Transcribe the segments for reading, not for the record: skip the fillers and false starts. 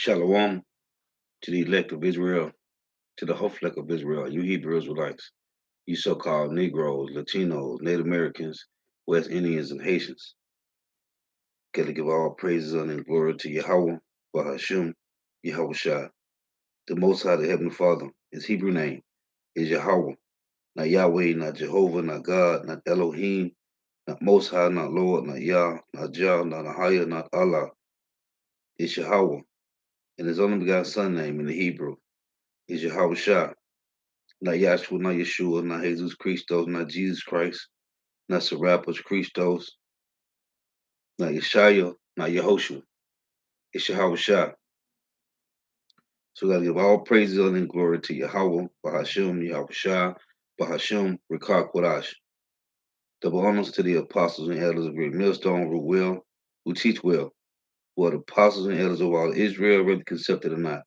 Shalom to the elect of Israel, to the whole flock of Israel, you Hebrew Israelites, you so-called Negroes, Latinos, Native Americans, West Indians, and Haitians. Gotta give all praises and glory to Yahweh, Bahashim, Yahweh Shai. The Most High, the Heavenly Father, his Hebrew name is Yahweh, not Yahweh, not Jehovah, not God, not Elohim, not Most High, not Lord, not Yah, not Jah, not Ahia, not Allah. It's Yahweh, and his only begotten Son name in the Hebrew is Yahweh Shai. Not Yahshua, not Yeshua, not Jesus Christos, not Jesus Christ, not Serapis Christos, not Yeshaya, not Yehoshua. It's Yahweh Shai. So we gotta give all praises and glory to Yahweh, Bahashim, Yahweh Shai, Bahashim, Rekah Kodash. Double honors to the apostles and elders of Great Millstone, who teach well, who are the apostles and elders of all Israel, whether accepted or not.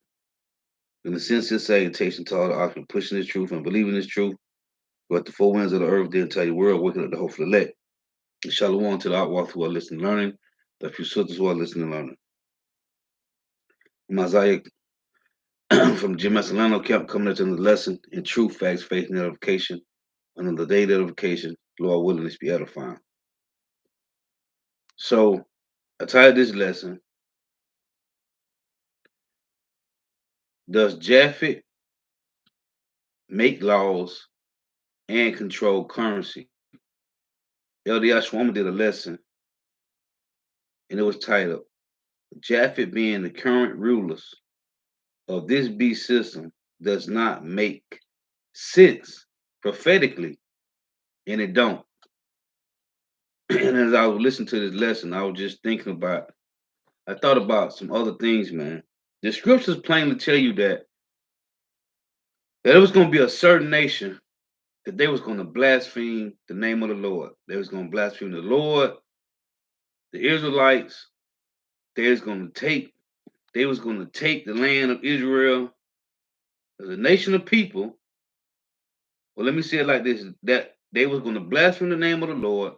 In the sincere salutation to all the oxen pushing this truth and believing this truth, who at the four winds of the earth, the entire world, waking up the hopeful elect. Shalom to the outwalk who are listening and learning, the few sisters who are listening and learning. Messiah from Jim Masalano kept coming into the lesson in truth, facts, faith, and edification. Another day edification, Lord willing, this be edifying. So I titled this lesson, Does Japheth make laws and control currency? LD Ashwama did a lesson and it was titled, Japheth being the current rulers of this beast system does not make sense prophetically, and it don't. And as I was listening to this lesson, I was just thinking about, I thought about some other things, man. The scriptures plainly tell you that it was going to be a certain nation that they was going to blaspheme the name of the Lord. They was going to blaspheme the Lord, the Israelites. They was going to take the land of Israel as a nation of people. Well, let me say it like this: that they was going to blaspheme the name of the Lord,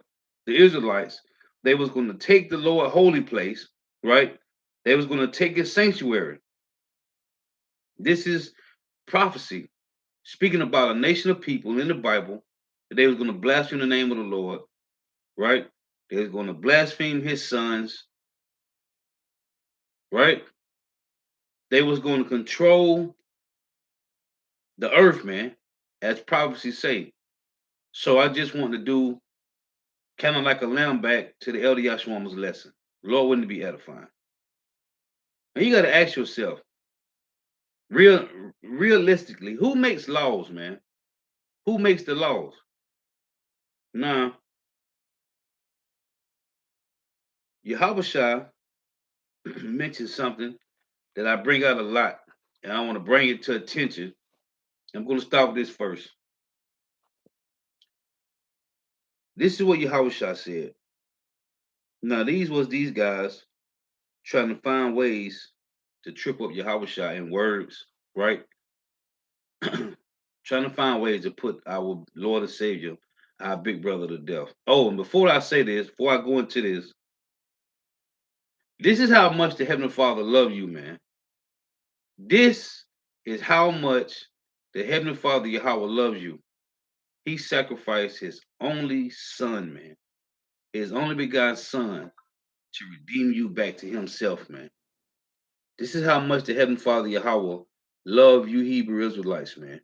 the Israelites. They was going to take the Lord holy place, right? They was going to take his sanctuary. This is prophecy speaking about a nation of people in the Bible that they was going to blaspheme the name of the Lord, right? They was going to blaspheme his sons, right? They was going to control the earth, man, as prophecy say. So I just want to do kind of like a lamb back to the Elder Yashwama's lesson. Lord, wouldn't it be edifying? And you got to ask yourself, real, realistically, who makes laws, man? Who makes the laws? Now, Yahweh mentioned something that I bring out a lot, and I want to bring it to attention. I'm going to start with this first. This is what Yahweh said. Now, these guys trying to find ways to trip up Yahweh in words, right? Trying to find ways to put our Lord and Savior, our big brother, to death. Oh, and before I say this, before I go into this is how much the Heavenly Father love you, man. This is how much the Heavenly Father Yahweh loves you. He sacrificed his only son, man. His only begotten son to redeem you back to himself, man. This is how much the Heavenly Father Yahweh love you Hebrew Israelites, man.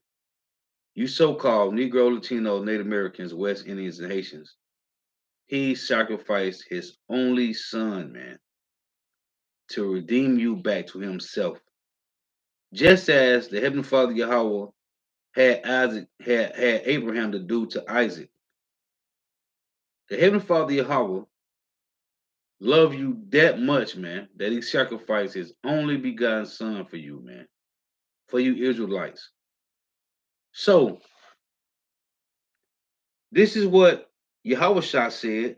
You so-called Negro, Latino, Native Americans, West Indians, and Haitians. He sacrificed his only son, man, to redeem you back to himself. Just as the Heavenly Father Yahweh had Abraham to do to Isaac. The Heavenly Father Yahweh love you that much, man, that he sacrificed his only begotten son for you, man. For you Israelites. So this is what Yahweh said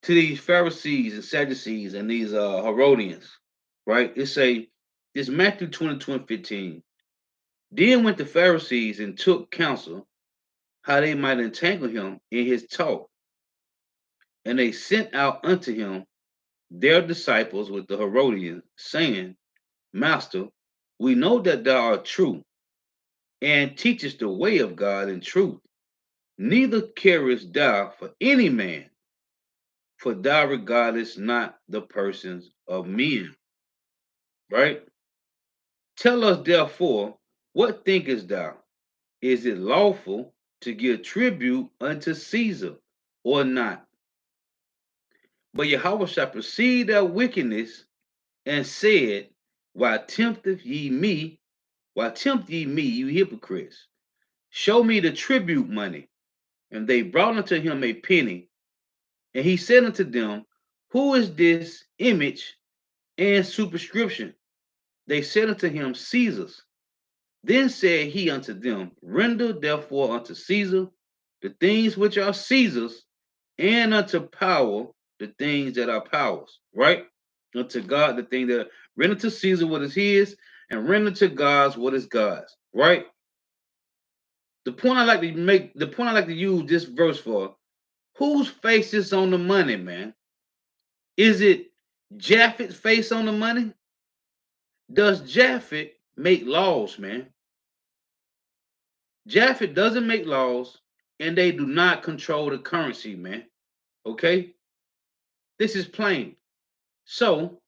to these Pharisees and Sadducees and these Herodians, right? It's Matthew 20:15. Then went the Pharisees and took counsel how they might entangle him in his talk. And they sent out unto him their disciples with the Herodians, saying, Master, we know that thou art true, and teachest the way of God in truth. Neither carest thou for any man, for thou regardest not the persons of men. Right? Tell us therefore, what thinkest thou? Is it lawful to give tribute unto Caesar or not? But Yahweh shall perceive their wickedness and said, Why tempteth ye me? Why tempt ye me, you hypocrites? Show me the tribute money. And they brought unto him a penny. And he said unto them, Who is this image and superscription? They said unto him, Caesar's. Then said he unto them, Render therefore unto Caesar the things which are Caesar's, and unto power the things that are powers. Right? Unto God the thing that render to Caesar what is his, and render to God's what is God's. Right? The point I like to make, the point I like to use this verse for, whose face is on the money, man? Is it Japheth's face on the money? Does Japheth make laws, man? Japheth doesn't make laws, and they do not control the currency, man. Okay? This is plain. So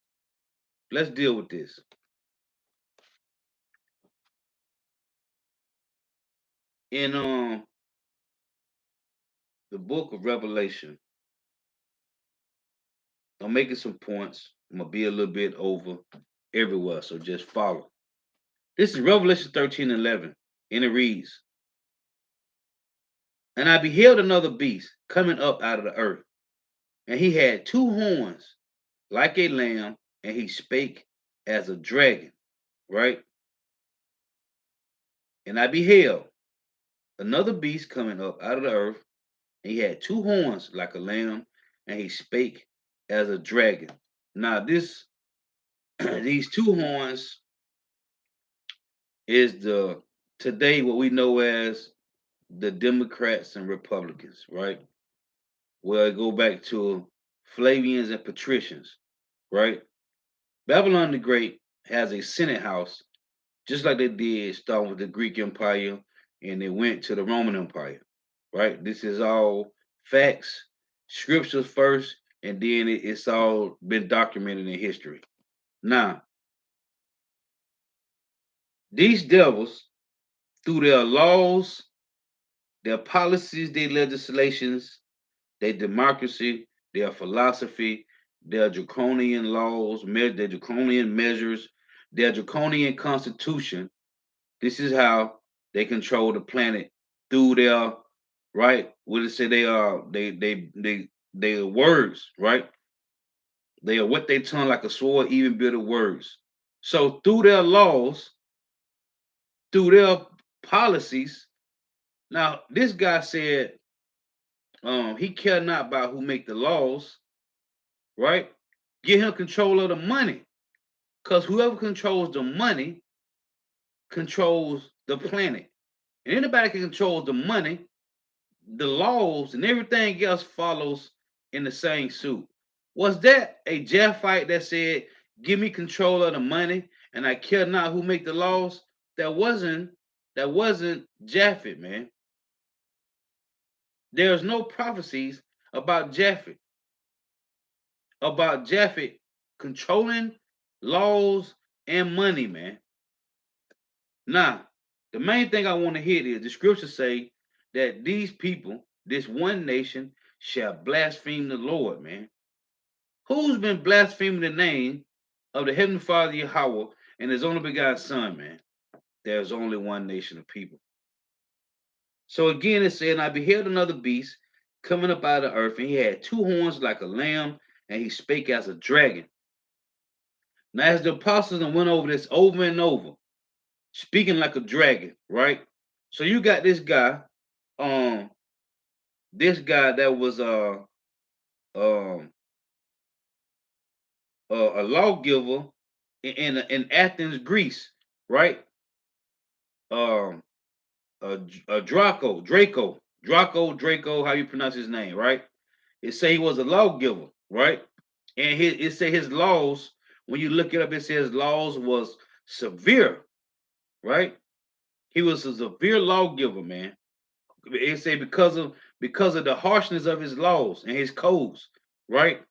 let's deal with this. In the book of Revelation, I'm making some points. I'm gonna be a little bit over everywhere, so just follow. This is Revelation 13:11, and it reads, And I beheld another beast coming up out of the earth, and he had two horns like a lamb, and he spake as a dragon, right? And I beheld another beast coming up out of the earth, and he had two horns like a lamb, and he spake as a dragon. Now, this these two horns is the today what we know as the Democrats and Republicans, right? Well, go back to Flavians and Patricians, right? Babylon the Great has a Senate house, just like they did starting with the Greek Empire and they went to the Roman Empire, right? This is all facts, scriptures first, and then it's all been documented in history. Now, these devils, through their laws, their policies, their legislations, their democracy, their philosophy, their draconian laws, their draconian measures, their draconian constitution. This is how they control the planet through their right. What it say they are they are words, right? They are what they turn like a sword, even bitter words. So through their laws, through their policies. Now this guy said he care not about who make the laws, right? Give him control of the money. Because whoever controls the money controls the planet. And anybody can control the money, the laws, and everything else follows in the same suit. Was that a Japhite that said, give me control of the money and I care not who make the laws? That wasn't Japheth, man. There's no prophecies about Japheth controlling laws and money, man. Now, the main thing I want to hit is the scriptures say that these people, this one nation, shall blaspheme the Lord, man. Who's been blaspheming the name of the Heavenly Father Yahweh and his only begotten Son, man? There's only one nation of people. So again, it said, and I beheld another beast coming up out of the earth, and he had two horns like a lamb, and he spake as a dragon. Now, as the apostles went over this over and over, speaking like a dragon, right? So you got um, this guy that was um a lawgiver in Athens, Greece, right? Um, Draco, how you pronounce his name, right? It say he was a lawgiver, right? And it say his laws When you look it up, it says laws was severe, right? He was a severe lawgiver, man. It say because of the harshness of his laws and his codes, right?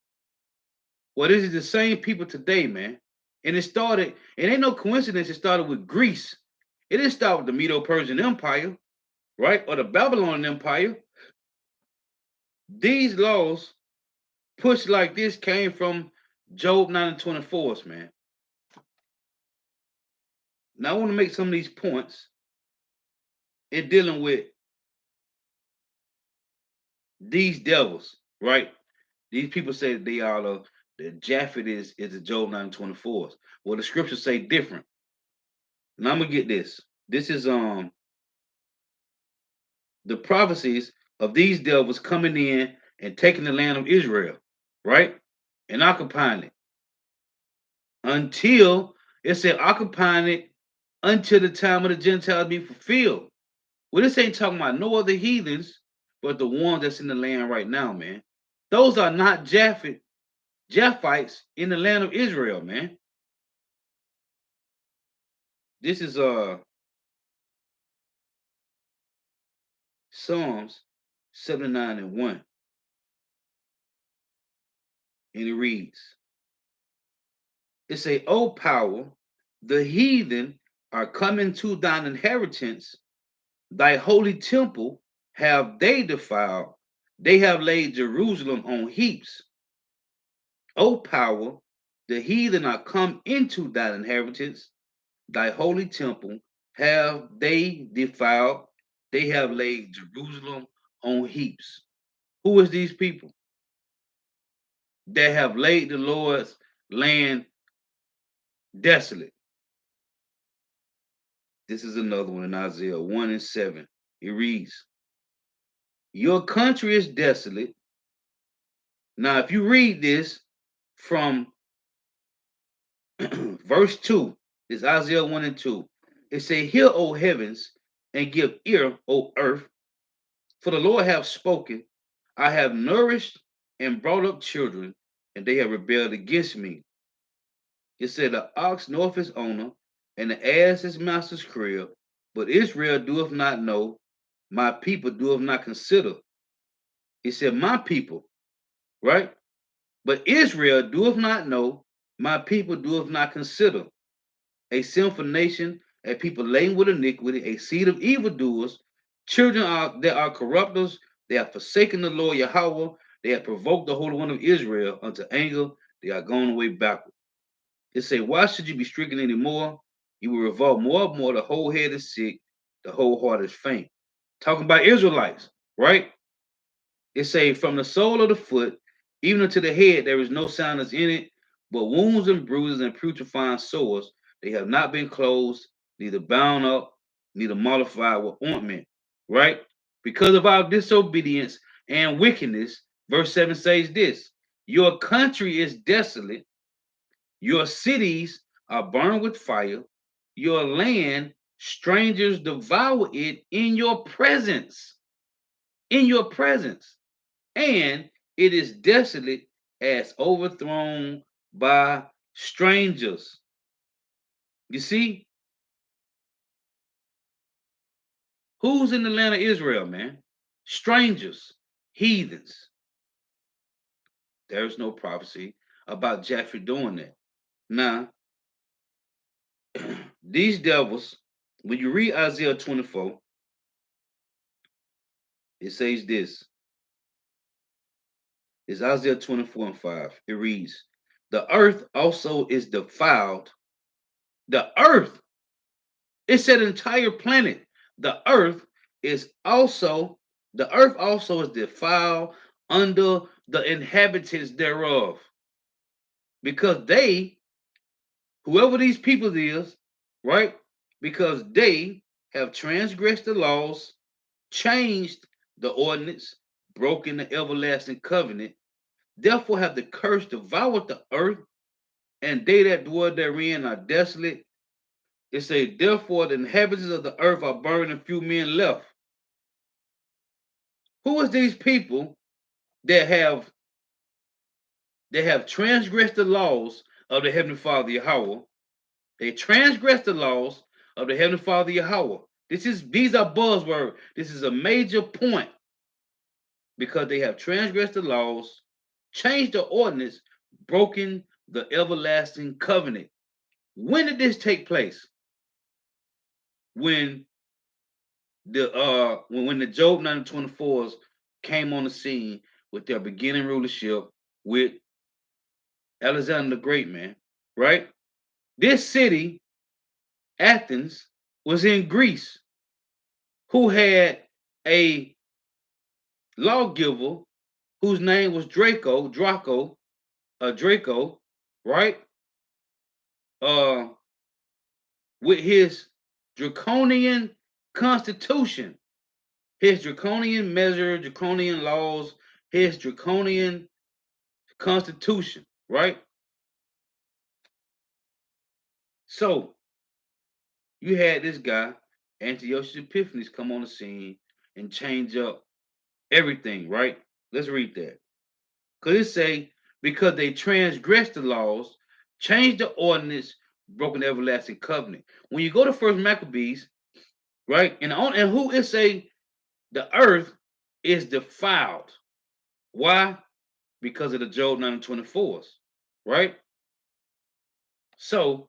Well, this is the same people today, man. And it ain't no coincidence it started with Greece. It didn't start with the Medo-Persian Empire, right? Or the Babylonian Empire. These laws pushed like this came from Job 9 and 24, man. Now I want to make some of these points in dealing with these devils, right? These people say that they are the Japheth is the Job 9 and 24. Well, the scriptures say different. Now I'm gonna get this. This is the prophecies of these devils coming in and taking the land of Israel, right? And occupying it until it said occupying it until the time of the Gentiles be fulfilled. Well, this ain't talking about no other heathens, but the ones that's in the land right now, man. Those are not Japhites in the land of Israel, man. This is Psalms 79 and 1. And it reads, it say, O power, the heathen are coming to thine inheritance, thy holy temple have they defiled. They have laid Jerusalem on heaps. O power, the heathen are come into thine inheritance, thy holy temple have they defiled. They have laid Jerusalem on heaps. Who is these people that have laid the Lord's land desolate? This is another one in Isaiah 1 and 7. It reads, your country is desolate. Now, if you read this from verse 2, it's Isaiah 1 and 2. It say, hear, O heavens, and give ear, O earth, for the Lord hath spoken. I have nourished and brought up children, and they have rebelled against me. It said, the ox knoweth his owner, and the ass his master's crib, but Israel doeth not know, my people doeth not consider. He said, my people, right? But Israel doeth not know, my people doeth not consider. A sinful nation, a people laden with iniquity, a seed of evildoers, children that are corrupters, they have forsaken the Lord Yahweh, they have provoked the Holy One of Israel unto anger, they are gone away backward. It say, why should you be stricken anymore? You will revolt more and more, the whole head is sick, the whole heart is faint. Talking about Israelites, right? It say, from the sole of the foot, even unto the head, there is no soundness in it, but wounds and bruises and putrefying sores. They have not been closed, neither bound up, neither mollified with ointment. Right? Because of our disobedience and wickedness, verse 7 says this, your country is desolate, your cities are burned with fire, your land, strangers devour it in your presence. In your presence. And it is desolate as overthrown by strangers. You see, who's in the land of Israel, man? Strangers, heathens. There's no prophecy about Japheth doing that. Now, these devils, when you read Isaiah 24, it says this. It's Isaiah 24 and 5. It reads, the earth also is defiled. The earth, it's an entire planet. The earth is also, the earth also is defiled under the inhabitants thereof. Because they, whoever these people is, right? Because they have transgressed the laws, changed the ordinance, broken the everlasting covenant. Therefore have the curse devoured the earth, and they that dwell therein are desolate. It say, therefore the inhabitants of the earth are burned and few men left. Who is these people that have transgressed the laws, of the Heavenly Father Yahweh. They transgressed the laws of the Heavenly Father Yahweh. These are buzzwords. This is a major point because they have transgressed the laws, changed the ordinance, broken the everlasting covenant. When did this take place? When the Job 924s came on the scene with their beginning rulership with Alexander the Great, man. Right? This city, Athens, was in Greece, who had a lawgiver whose name was Draco, right? Uh, with his draconian constitution, his draconian measure, draconian laws, his draconian constitution, right? So you had this guy, Antiochus Epiphanes, come on the scene and change up everything, right? Let's read that. Because it say, because they transgressed the laws, changed the ordinance, broken the everlasting covenant. When you go to First Maccabees, right, and who it say the earth is defiled. Why? Because of the Job 924s, right? So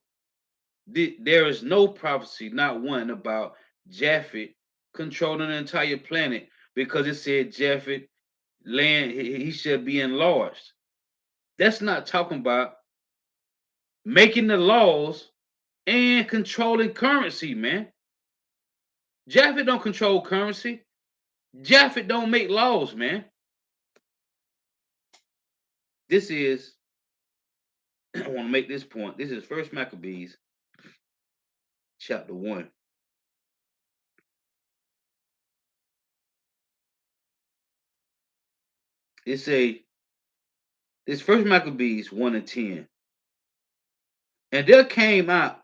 there is no prophecy, not one, about Japheth controlling the entire planet because it said Japheth land he should be enlarged. That's not talking about making the laws and controlling currency, man. Japheth don't control currency. Japheth don't make laws, man. This is I want to make this point. This is First Maccabees chapter 1. It say this First Maccabees 1 and 10. And there came out,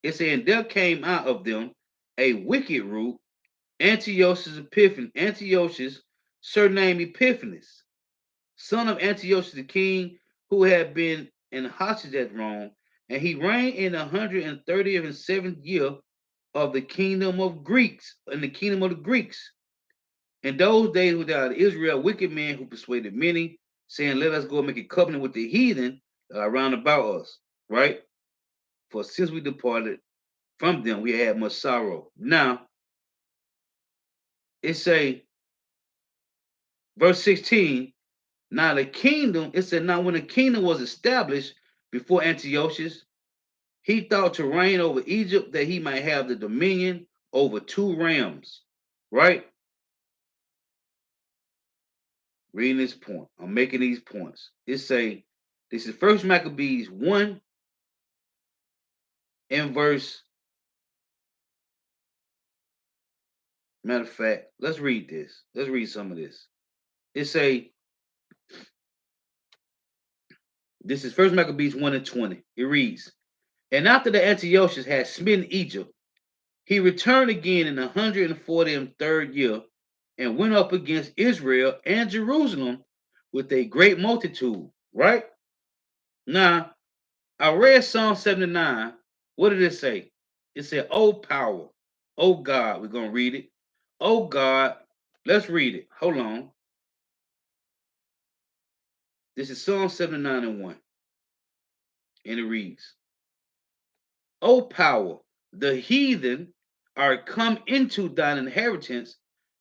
it said, there came out of them a wicked root, Antiochus, surnamed Epiphanes, son of Antiochus the king, who had been in hostage at Rome, and he reigned in 130th and 7th year of the kingdom of Greeks, in the kingdom of the Greeks. In those days without Israel, wicked men who persuaded many, saying, let us go and make a covenant with the heathen around about us, right? For since we departed from them, we had much sorrow. Now, it say, verse 16, now the kingdom, it said, now when the kingdom was established before Antiochus, he thought to reign over Egypt that he might have the dominion over two realms, right? Reading this point, I'm making these points. It say, this is First Maccabees 1 and verse, matter of fact, let's read this. Let's read some of this. It say, this is First Maccabees 1 and 20. It reads, and after the Antiochus had smitten Egypt, he returned again in the 143rd year and went up against Israel and Jerusalem with a great multitude. Right? Now, I read Psalm 79. What did it say? It said, oh power, oh God. We're going to read it. Oh God. Let's read it. Hold on. This is Psalm 79 and 1. And it reads, O power, the heathen are come into thine inheritance,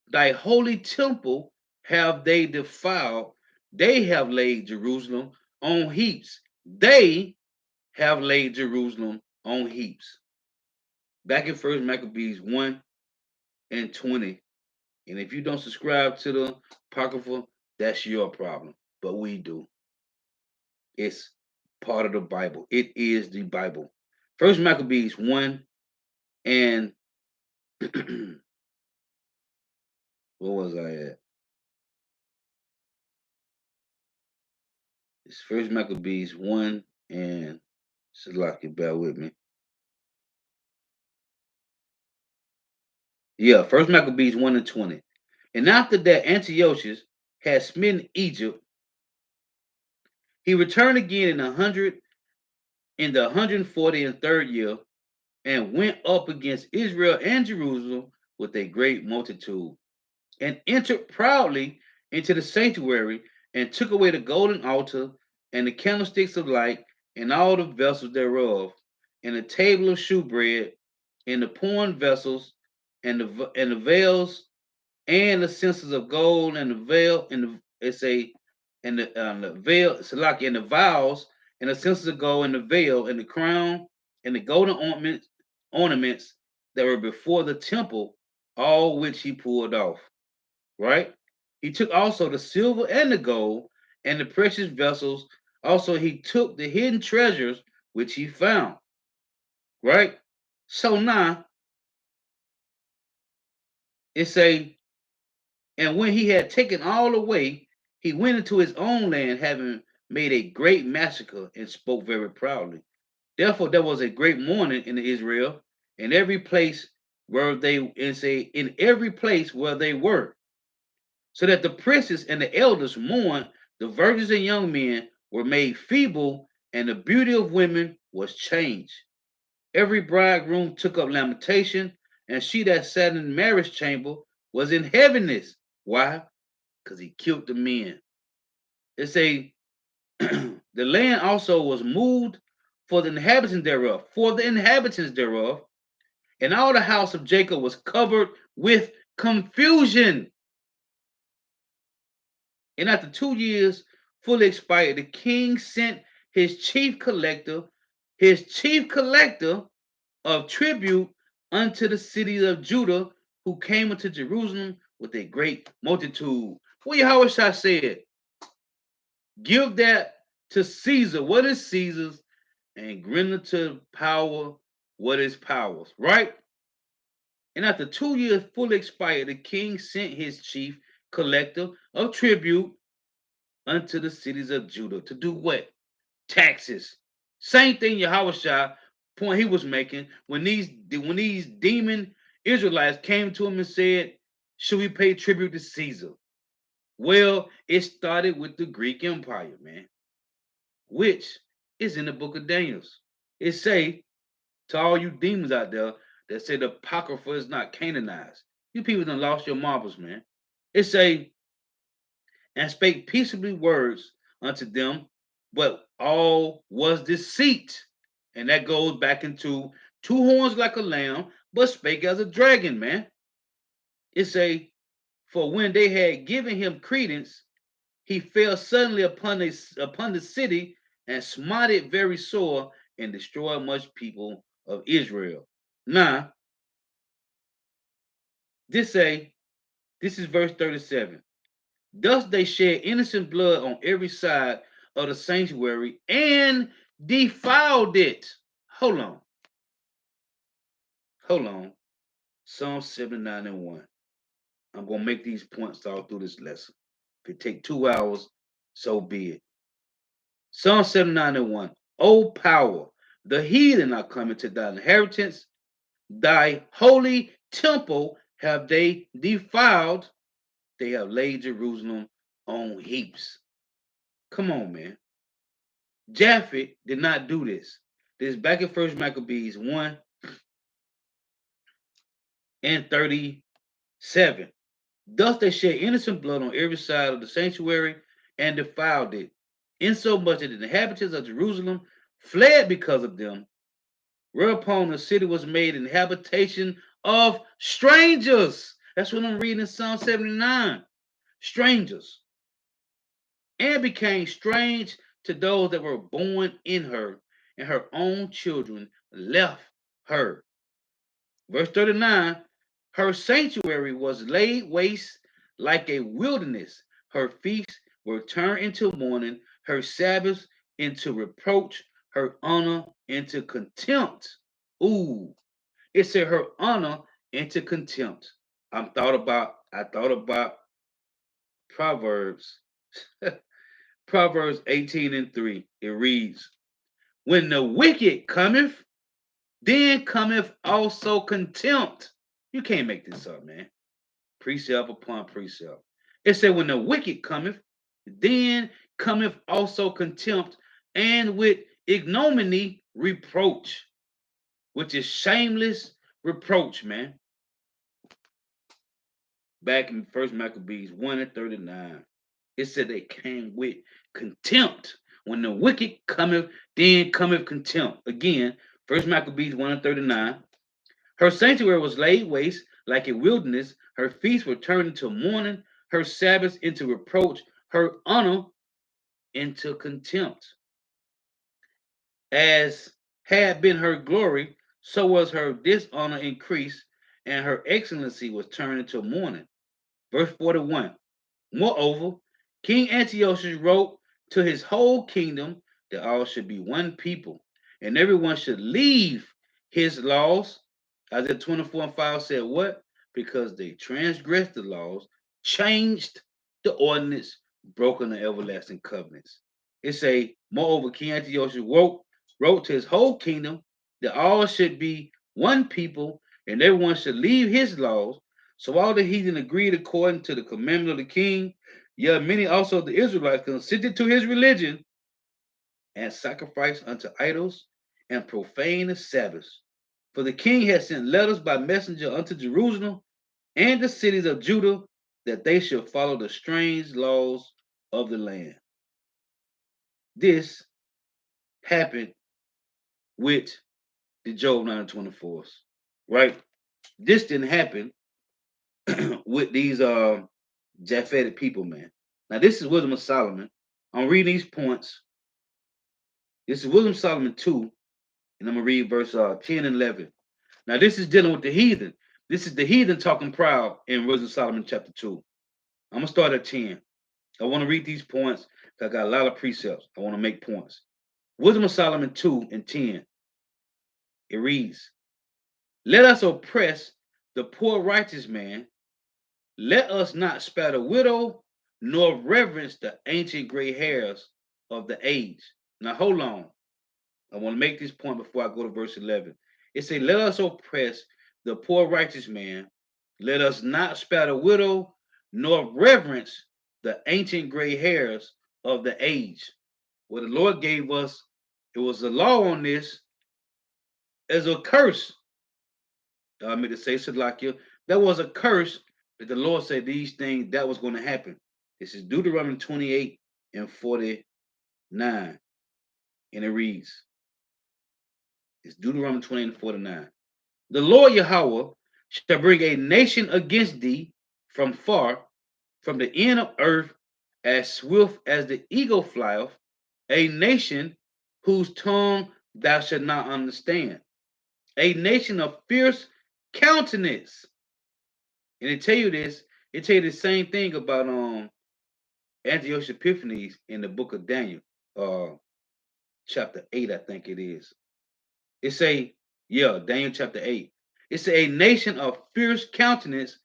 thy holy temple have they defiled. They have laid Jerusalem on heaps. They have laid Jerusalem on heaps. Back in First Maccabees 1 and 20. And if you don't subscribe to the Apocrypha, that's your problem. But we do. It's part of the Bible. It is the Bible. First Maccabees 1 and where was I at? It's First Maccabees 1 and Salaki, bear with me. Yeah, First Maccabees 1 and 20. And after that, Antiochus had smitten Egypt. He returned again in in the 143rd year, and went up against Israel and Jerusalem with a great multitude, and entered proudly into the sanctuary, and took away the golden altar, and the candlesticks of light, and all the vessels thereof, and the table of shewbread, and the pouring vessels, and the veils, and the censers of gold, and the veil, and the it's a and the veil, Salaki, and the vials, and the censers of gold, and the veil, and the crown, and the golden ornaments that were before the temple, all which he pulled off. Right? He took also the silver and the gold and the precious vessels. Also, he took the hidden treasures which he found. Right? So now it's a and when he had taken all away, he went into his own land, having made a great massacre, and spoke very proudly. Therefore, there was a great mourning in Israel, in every place where they and say in every place where they were, so that the princes and the elders mourned, the virgins and young men were made feeble, and the beauty of women was changed. Every bridegroom took up lamentation, and she that sat in the marriage chamber was in heaviness. Why? Because he killed the men. It say the land also was moved for the inhabitants thereof, and all the house of Jacob was covered with confusion. And after 2 years fully expired, the king sent his chief collector of tribute unto the cities of Judah, who came unto Jerusalem with a great multitude. Well, Yahweh said, give that to Caesar what is Caesar's, and render to power what is power's, right? And after 2 years fully expired, the king sent his chief collector of tribute unto the cities of Judah to do what? Taxes. Same thing Yahushua point he was making when these demon Israelites came to him and said, should we pay tribute to Caesar? Well, it started with the Greek Empire, man, which is in the book of Daniels. It say to all you demons out there that say the Apocrypha is not canonized. You people done lost your marbles, man. It say, and spake peaceably words unto them, but all was deceit. And that goes back into two horns like a lamb, but spake as a dragon, man. It say, for when they had given him credence, he fell suddenly upon the city, and smote it very sore, and destroyed much people of Israel. Now, this say, this is verse 37. Thus they shed innocent blood on every side of the sanctuary, and defiled it. Hold on. Hold on. Psalm 79 and 1. I'm going to make these points all through this lesson. If it take 2 hours, so be it. Psalm 79 and 1. O power, the heathen are coming to thy inheritance. Thy holy temple have they defiled. They have laid Jerusalem on heaps. Come on, man. Japheth did not do this. This is back in First Maccabees 1 and 37. Thus they shed innocent blood on every side of the sanctuary, and defiled it, insomuch that the inhabitants of Jerusalem fled because of them. Whereupon the city was made an habitation of strangers. That's what I'm reading in Psalm 79. Strangers. And became strange to those that were born in her, and her own children left her. Verse 39. Her sanctuary was laid waste like a wilderness. Her feasts were turned into mourning, her Sabbaths into reproach, her honor into contempt. Ooh, it said her honor into contempt. I thought about Proverbs. Proverbs 18 and 3. It reads, when the wicked cometh, then cometh also contempt. You can't make this up, man. Precept upon precept. It said, when the wicked cometh, then cometh also contempt, and with ignominy reproach, which is shameless reproach, man. Back in First Maccabees 1 and 39, it said they came with contempt. When the wicked cometh, then cometh contempt. Again, First Maccabees 1 and 39. Her sanctuary was laid waste like a wilderness. Her feasts were turned into mourning, her Sabbaths into reproach, her honor into contempt. As had been her glory, so was her dishonor increased, and her excellency was turned into mourning. Verse 41. Moreover, King Antiochus wrote to his whole kingdom that all should be one people, and everyone should leave his laws. Isaiah 24 and 5 said, what? Because they transgressed the laws, changed the ordinance, broken the everlasting covenants. It say, moreover, King Antiochus wrote to his whole kingdom that all should be one people, and everyone should leave his laws. So all the heathen agreed according to the commandment of the king. Yet many also of the Israelites consented to his religion and sacrificed unto idols and profaned the Sabbaths. For the king had sent letters by messenger unto Jerusalem and the cities of Judah that they should follow the strange laws of the land. This happened with the Job 9:24s, right? This didn't happen with these Japhetic people, man. Now, this is Wisdom of Solomon. I'm reading these points. This is Wisdom of Solomon 2, and I'm going to read verse 10 and 11. Now, this is dealing with the heathen. This is the heathen talking proud in Wisdom of Solomon chapter 2. I'm going to start at 10. I want to read these points because I got a lot of precepts. I want to make points. Wisdom of Solomon 2 and 10. It reads, let us oppress the poor righteous man. Let us not spare the widow, nor reverence the ancient gray hairs of the age. Now, hold on. I want to make this point before I go to verse 11. It says, let us oppress the poor righteous man. Let us not spare the widow, nor reverence the ancient gray hairs of the age. What the Lord gave us, it was a law on this as a curse. I mean to say, Salakia, that was a curse that the Lord said these things that was going to happen. This is Deuteronomy 28 and 49. And it reads, it's Deuteronomy 28 and 49. The Lord Yahweh shall bring a nation against thee from far, from the end of earth, as swift as the eagle flieth, a nation whose tongue thou shalt not understand, a nation of fierce countenance. And they tell you this, it tell you the same thing about Antiochus Epiphanes in the book of Daniel, chapter 8, I think it is. It say, yeah, Daniel chapter 8. It say a nation of fierce countenance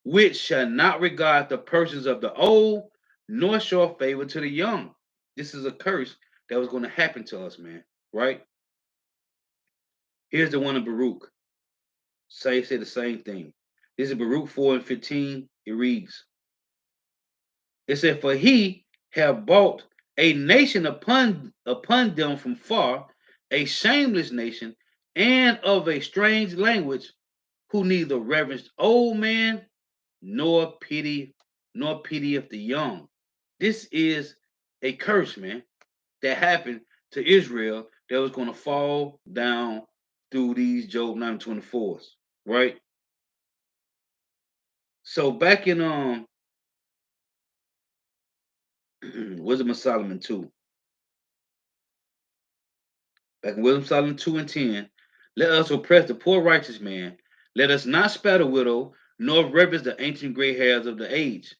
which shall not regard the persons of the old, nor show favor to the young. This is a curse that was going to happen to us, man. Right? Here's the one in Baruch. Say the same thing. This is Baruch 4 and 15. It reads, it said, for he have bought a nation upon them from far, a shameless nation, and of a strange language, who neither reverence old man nor pity of the young. This is a curse, man, that happened to Israel that was going to fall down through these Job 9:24s, right? So back in Wisdom of Solomon 2, back in Wisdom of Solomon 2 and 10, let us oppress the poor righteous man, let us not spare the widow, nor reverence the ancient gray hairs of the age.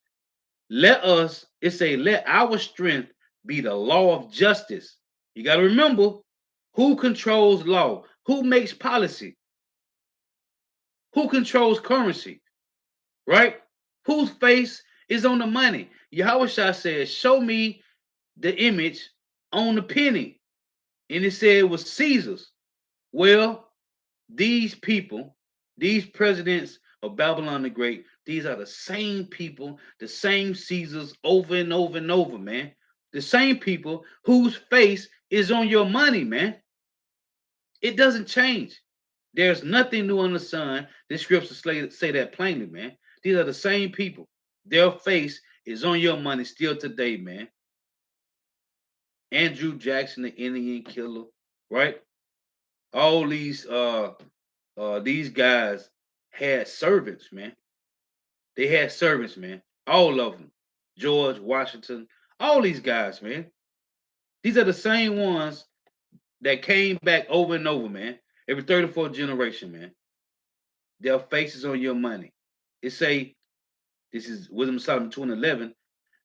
Let us, it say, let our strength be the law of justice. You got to remember who controls law, who makes policy, who controls currency, right? Whose face is on the money? Yahweh Shah says, show me the image on the penny. And it said it was Caesar's. Well, these people, these presidents of Babylon the Great, these are the same people, the same Caesars over and over and over, man. The same people whose face is on your money, man. It doesn't change. There's nothing new under the sun. The scriptures say that plainly, man. These are the same people. Their face is on your money still today, man. Andrew Jackson, the Indian killer, right? All these guys had servants, man. They had servants, man. All of them. George Washington, all these guys, man. These are the same ones that came back over and over, man. Every 34th generation, man. Their faces on your money. It say, this is Wisdom of Solomon 2 and 11.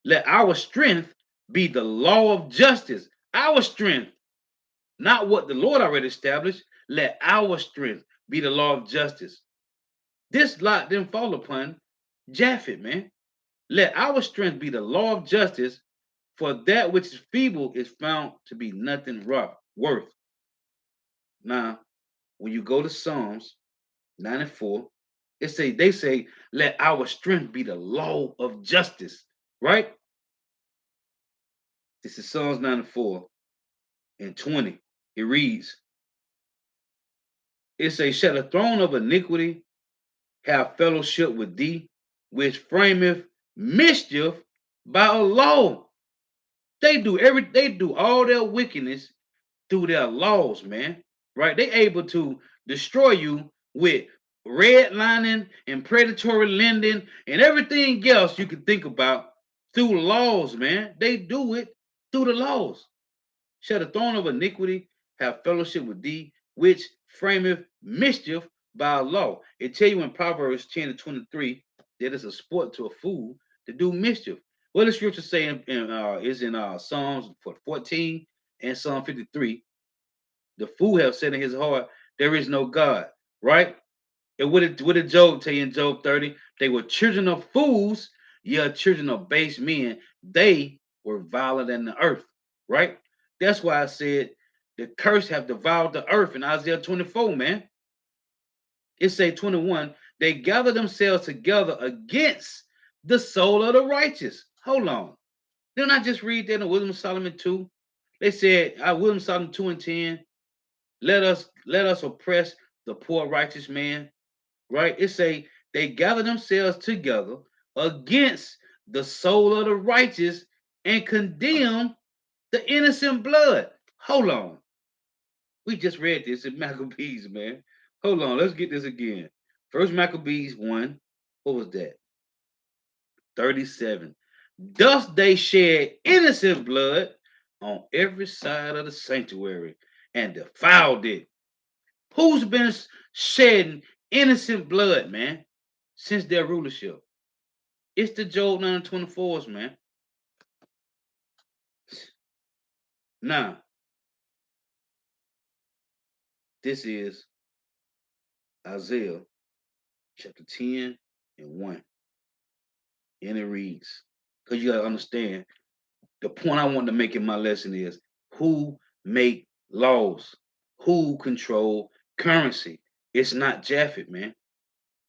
Let our strength be the law of justice. Our strength, not what the Lord already established. Let our strength be the law of justice. This lot didn't fall upon Japheth, man. Let our strength be the law of justice, for that which is feeble is found to be nothing worth. Now, when you go to Psalms 94, they say, let our strength be the law of justice, right? This is Psalms 94 and 20. It reads, it says, shall the throne of iniquity have fellowship with thee, which frameth mischief by a law? They do all their wickedness through their laws, man. Right? They able to destroy you with redlining and predatory lending and everything else you can think about through laws, man. They do it through the laws. Shall the throne of iniquity have fellowship with thee, which frameth mischief by law? It tell you in Proverbs 10 to 23 that it's a sport to a fool to do mischief. What the scripture say is in Psalms 14 and Psalm 53. The fool have said in his heart, there is no God, right? And what did Job tell you in Job 30? They were children of fools, yeah, children of base men. They were violent than the earth, right? That's why I said the curse have devoured the earth in Isaiah 24, man. It say 21, they gather themselves together against the soul of the righteous. Hold on. Didn't I just read that in Wisdom of Solomon 2? They said, Wisdom of Solomon 2 and 10, let us oppress the poor righteous man, right? It say they gather themselves together against the soul of the righteous and condemn the innocent blood. Hold on. We just read this in Maccabees, man. Hold on, let's get this again. First Maccabees 1, what was that? 37. Thus they shed innocent blood on every side of the sanctuary and defiled it. Who's been shedding innocent blood, man, since their rulership? It's the Job 9 and 24s, man. Now, this is Isaiah chapter 10 and 1. And it reads, because you got to understand, the point I want to make in my lesson is who make laws, who control currency. It's not Japheth, man.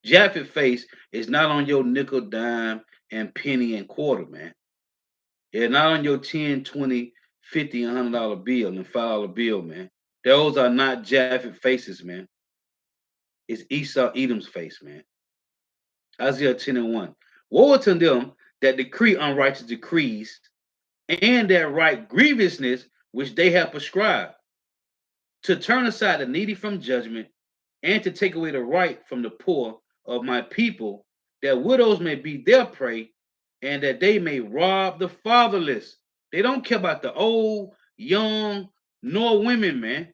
Japheth face is not on your nickel, dime, and penny and quarter, man. It's not on your 10, 20, 50, and $100 bill and $5 bill, man. Those are not Japheth faces, man. It's Esau Edom's face, man. Isaiah 10 and 1. Woe to them that decree unrighteous decrees and that write grievousness which they have prescribed, to turn aside the needy from judgment, and to take away the right from the poor of my people, that widows may be their prey, and that they may rob the fatherless. They don't care about the old, young, nor women, man.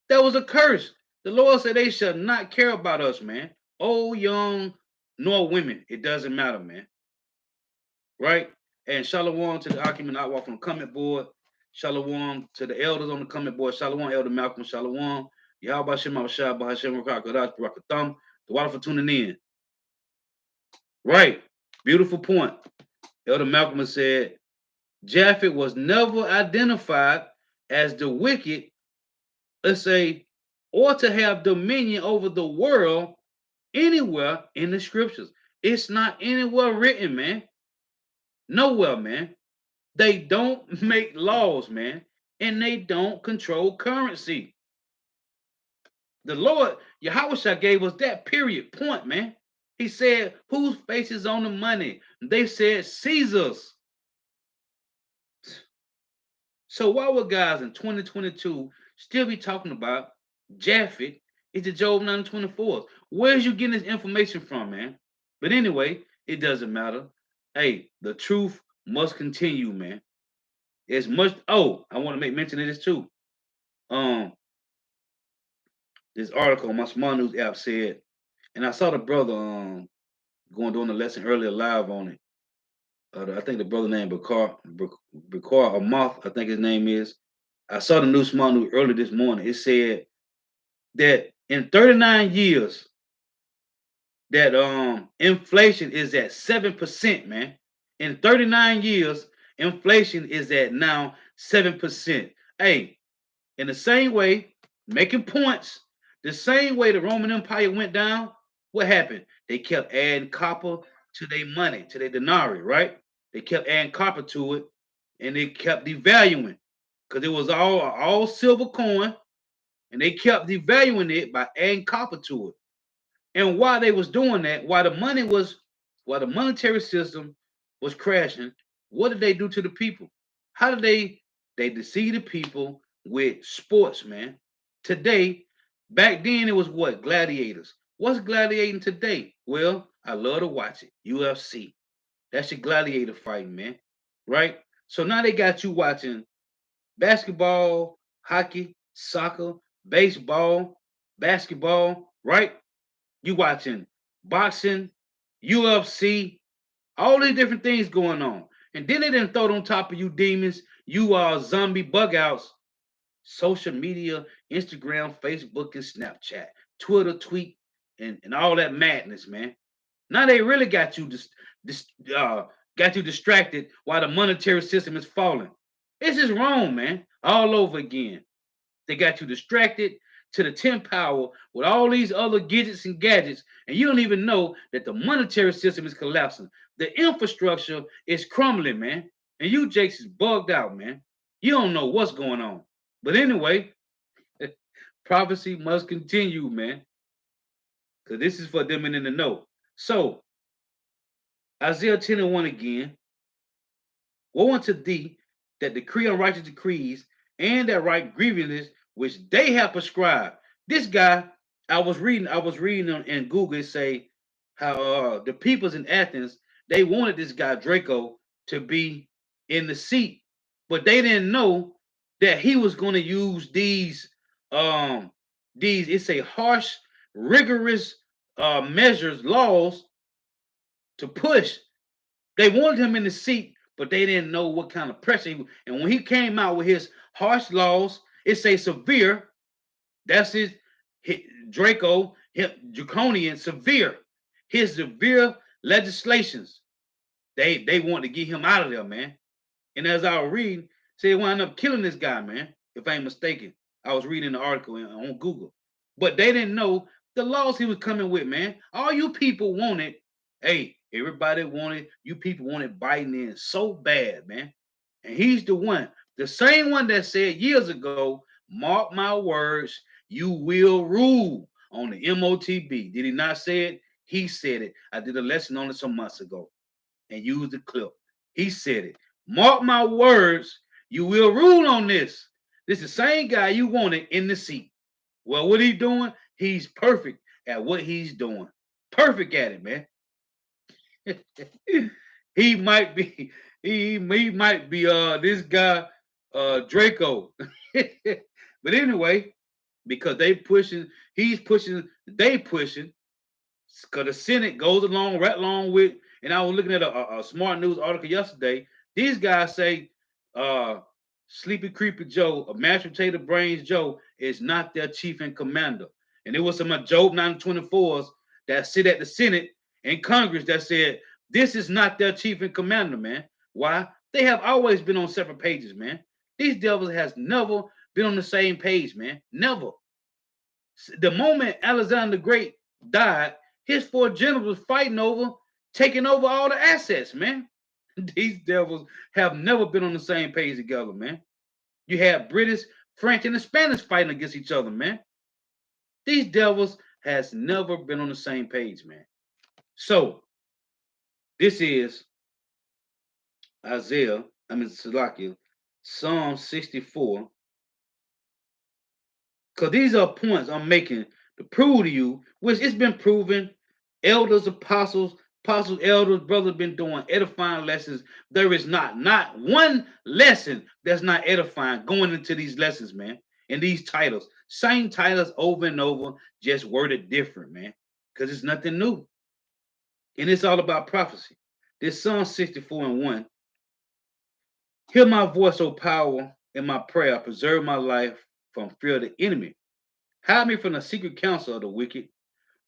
That was a curse. The Lord said they shall not care about us, man. Old, young, nor women. It doesn't matter, man. Right? And shalom to the Akim and Atwa from the comment board. Shalom to the elders on the comment board. Shalom, Elder Malcolm. Shalom. Yahweh Shem Abashah, Bahashem Rakadat, Rakatham. The water for tuning in. Right. Beautiful point. Elder Malcolm said, Japheth was never identified as the wicked, let's say, or to have dominion over the world anywhere in the scriptures. It's not anywhere written, man. Nowhere, man. They don't make laws, man, and they don't control currency. The Lord, Yahweh gave us that period point, man. He said, whose face is on the money? They said Caesar's. So why would guys in 2022 still be talking about Japheth? It's the Job 924? Where's you getting this information from, man? But anyway, it doesn't matter. Hey, the truth must continue, man. As much. Oh, I want to make mention of this too. Um, this article on my small news app said, and I saw the brother going doing the lesson earlier live on it. I think the brother named Bakar Amath, I think his name is. I saw the new small news early this morning. It said that in 39 years, that inflation is at 7%, man. In 39 years, inflation is at now 7%. Hey, in the same way, making points, the same way the Roman Empire went down, what happened? They kept adding copper to their money, to their denarii, right? They kept adding copper to it, and they kept devaluing because it was all silver coin, and they kept devaluing it by adding copper to it. And while they was doing that, while the monetary system was crashing, what did they do to the people? How did they deceive the people with sports, man? Today, back then it was what? Gladiators. What's gladiating today? Well, I love to watch it. UFC. That's your gladiator fighting, man. Right? So now they got you watching basketball, hockey, soccer, baseball, basketball, right? You watching boxing, UFC, all these different things going on. And then they didn't throw it on top of you demons. You are zombie bug outs. Social media, Instagram, Facebook, and Snapchat, Twitter, tweet, and all that madness, man. Now they really dis, uh, got you distracted while the monetary system is falling. This is wrong, man. All over again. They got you distracted to the 10th power with all these other gadgets and gadgets, and you don't even know that the monetary system is collapsing. The infrastructure is crumbling, man. And you, Jakes, is bugged out, man. You don't know what's going on. But anyway, prophecy must continue, man, because this is for them in the know. So, Isaiah 10 and 1 again. Woe unto thee that decree unrighteous decrees and that write grievances which they have prescribed. This guy, I was reading in Google say how the peoples in Athens they wanted this guy Draco to be in the seat, but they didn't know that he was going to use these it's a harsh, rigorous measures, laws to push. They wanted him in the seat, but they didn't know what kind of pressure. And when he came out with his harsh laws, it's a severe. That's his Draco, his draconian, severe. His severe legislations. They want to get him out of there, man. And as I was reading, say they wound up killing this guy, man. If I ain't mistaken, I was reading the article on Google, but they didn't know the laws he was coming with, man. All you people wanted, hey, everybody wanted, you people wanted Biden in so bad, man. And he's the same one that said years ago, mark my words, you will rule on the MOTB. Did he not say it? He said it. I did a lesson on it some months ago and used the clip. He said it. Mark my words, you will rule on this. This is the same guy you wanted in the seat. Well, what he doing? He's perfect at what he's doing. Perfect at it, man. he might be he might be this guy Draco. But anyway, because he's pushing, they pushing, because the Senate goes along right along with. And I was looking at a smart news article yesterday. These guys say uh, Sleepy Creepy Joe, a mashed potato brains Joe, is not their chief and commander. And there was some of Job 924s that sit at the Senate and Congress that said this is not their chief and commander, man. Why? They have always been on separate pages, man. These devils has never been on the same page, man. Never. The moment Alexander the Great died, his four generals fighting over taking over all the assets, man. These devils have never been on the same page together, man. You have British, French, and the Spanish fighting against each other, man. These devils has never been on the same page, man. So this is Isaiah, Salakia, Psalm 64, because these are points I'm making to prove to you, which it's been proven. Elders, apostles, elders, brothers been doing edifying lessons. There is not one lesson that's not edifying going into these lessons, man. And these titles, same titles over and over, just worded different, man. Because it's nothing new, and it's all about prophecy. This Psalm 64 and 1. Hear my voice, O power, in my prayer. Preserve my life from fear of the enemy. Hide me from the secret counsel of the wicked,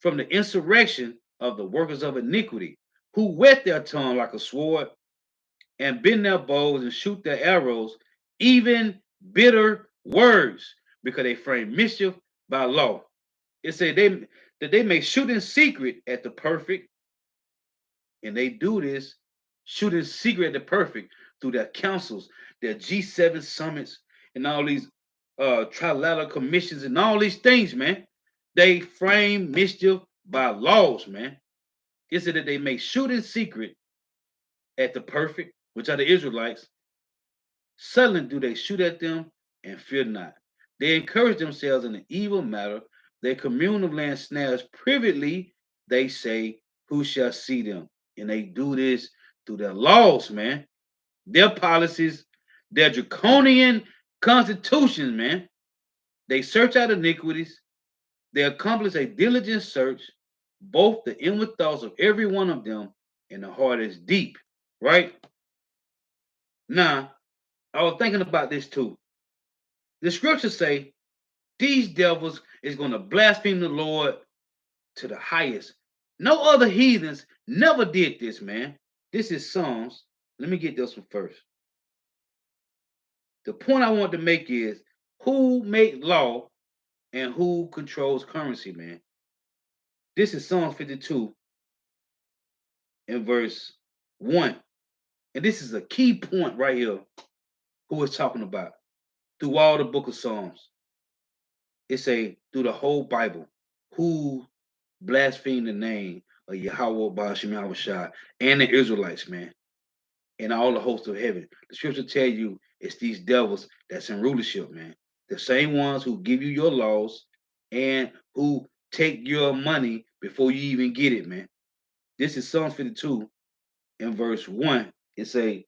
from the insurrection of the workers of iniquity, who whet their tongue like a sword, and bend their bows and shoot their arrows, even bitter words, because they frame mischief by law. It said that they may shoot in secret at the perfect, and they do this, shoot in secret at the perfect through their councils, their G7 summits, and all these trilateral commissions and all these things, man. They frame mischief by laws, man. It said that they may shoot in secret at the perfect, which are the Israelites. Suddenly do they shoot at them and fear not. They encourage themselves in an evil matter. They commune of land snares privately. They say, who shall see them? And they do this through their laws, man. Their policies, their draconian constitutions, man. They search out iniquities. They accomplish a diligent search, both the inward thoughts of every one of them, and the heart is deep, right? Now, I was thinking about this too. The scriptures say these devils is going to blaspheme the Lord to the highest. No other heathens never did this, man. This is Psalms. Let me get this one first. The point I want to make is who made law and who controls currency, man. This is Psalms 52 in verse 1. And this is a key point right here who it's talking about through all the book of Psalms. It's a through the whole Bible who blasphemed the name of Yahweh Bashim Yahushua and the Israelites, man, and all the hosts of heaven. The scripture tell you it's these devils that's in rulership, man. The same ones who give you your laws and who take your money before you even get it, man. This is Psalm 52 in verse 1. It's a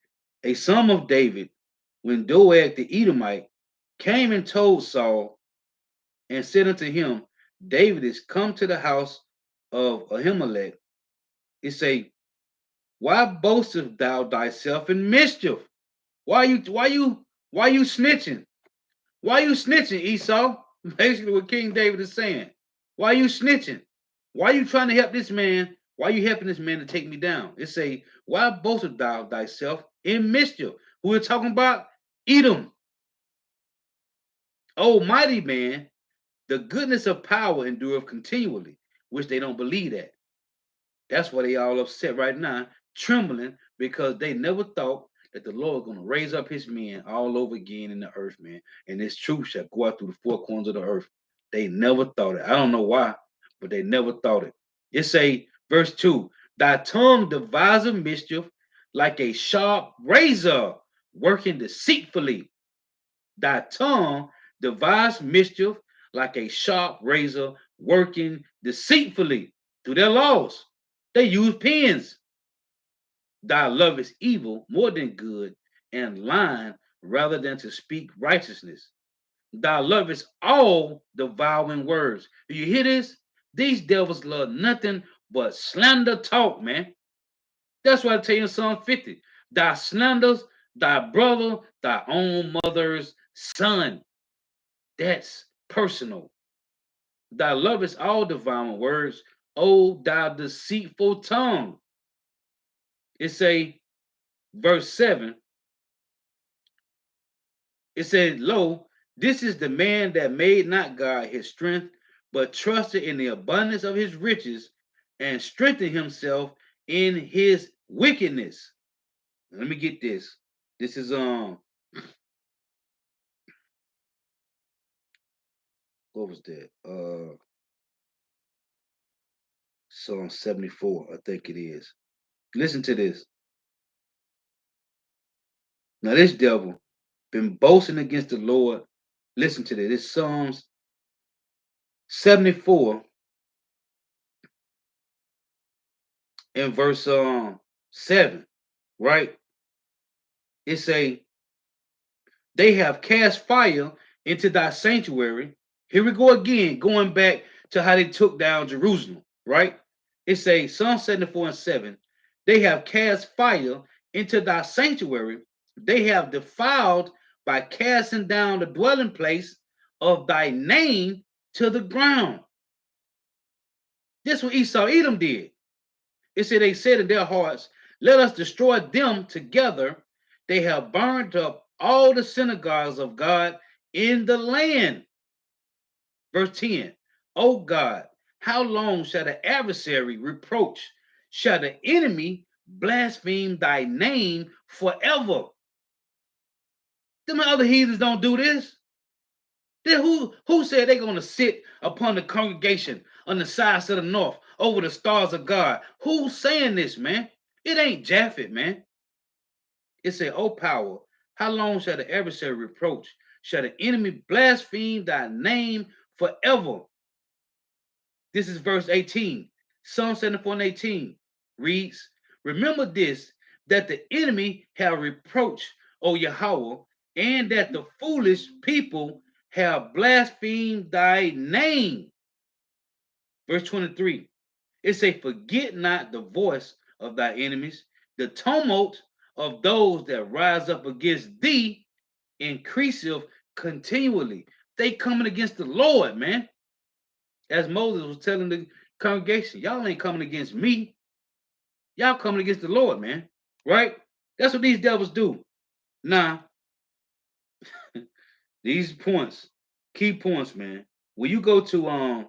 psalm of David when Doeg the Edomite came and told Saul and said unto him, David is come to the house of Ahimelech. It say, why boastest thou thyself in mischief? Why you snitching? Why you snitching, Esau? Basically what King David is saying. Why you snitching? Why you trying to help this man? Why you helping this man to take me down? It say, why boastest thou thyself in mischief? Who we're talking about? Edom. Almighty man, the goodness of power endureth continually, which they don't believe that. That's why they all upset right now, trembling, because they never thought that the Lord going to raise up his men all over again in the earth, man. And this truth shall go out through the four corners of the earth. They never thought it. I don't know why, but they never thought it. It say, verse 2, thy tongue deviseth mischief like a sharp razor working deceitfully. Thy tongue devised mischief like a sharp razor working deceitfully through their laws. They use pens. Thy love is evil more than good, and lying rather than to speak righteousness. Thy love is all devouring words. Do you hear this? These devils love nothing but slander talk, man. That's why I tell you in Psalm 50. Thy slanders, thy brother, thy own mother's son. That's personal. Thy love is all devouring words. Oh, thou deceitful tongue. It say, verse 7, it says, lo, this is the man that made not God his strength, but trusted in the abundance of his riches and strengthened himself in his wickedness. Let me get this. This is what was that? Psalm 74, I think it is. Listen to this. Now this devil been boasting against the Lord. Listen to this. It's Psalms 74 in verse 7, right? It say, they have cast fire into thy sanctuary. Here we go again, going back to how they took down Jerusalem, right? It say Psalm 74 and 7. They have cast fire into thy sanctuary. They have defiled by casting down the dwelling place of thy name to the ground. This what Esau Edom did. It said they said in their hearts, let us destroy them together. They have burned up all the synagogues of God in the land. Verse 10. O God, how long shall the adversary reproach? Shall the enemy blaspheme thy name forever? Them other heathens don't do this. Then who said they're going to sit upon the congregation on the sides of the north over the stars of God? Who's saying this, man? It ain't Japheth, man. It said, O power, how long shall the adversary reproach? Shall the enemy blaspheme thy name forever? This is verse 18. Psalm 74 and 18 reads, remember this, that the enemy have reproached, O Yahweh, and that the foolish people have blasphemed thy name. Verse 23. It say, forget not the voice of thy enemies, the tumult of those that rise up against thee increaseth continually. They coming against the Lord, man. As Moses was telling the congregation, y'all ain't coming against me. Y'all coming against the Lord, man. Right? That's what these devils do. Now, these points, key points, man. When you go to let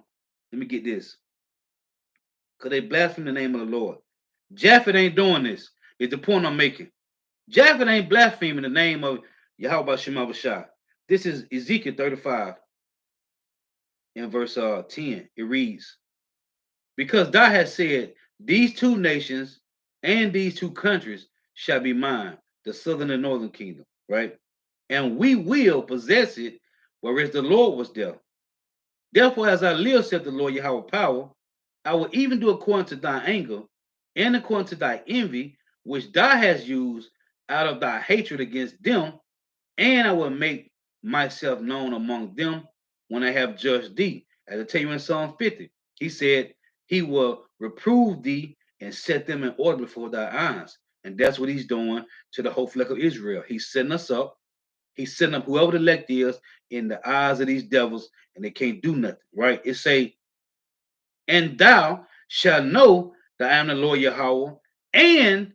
me get this. Because they blaspheme the name of the Lord. Japheth ain't doing this. Is the point I'm making. Japheth ain't blaspheming the name of Yahweh Shema Bashah. This is Ezekiel 35 in verse 10. It reads, because thou hast said, these two nations and these two countries shall be mine, the southern and northern kingdom, right? And we will possess it, whereas the Lord was there. Therefore, as I live, said the Lord Yahweh power, I will even do according to thy anger and according to thy envy, which thou hast used out of thy hatred against them, and I will make myself known among them when I have judged thee. As I tell you in Psalm 50, he said, he will reprove thee and set them in order before thy eyes. And that's what he's doing to the whole flock of Israel. He's setting us up. He's setting up whoever the elect is in the eyes of these devils, and they can't do nothing, right? It say, and thou shalt know that I am the Lord Yahweh, and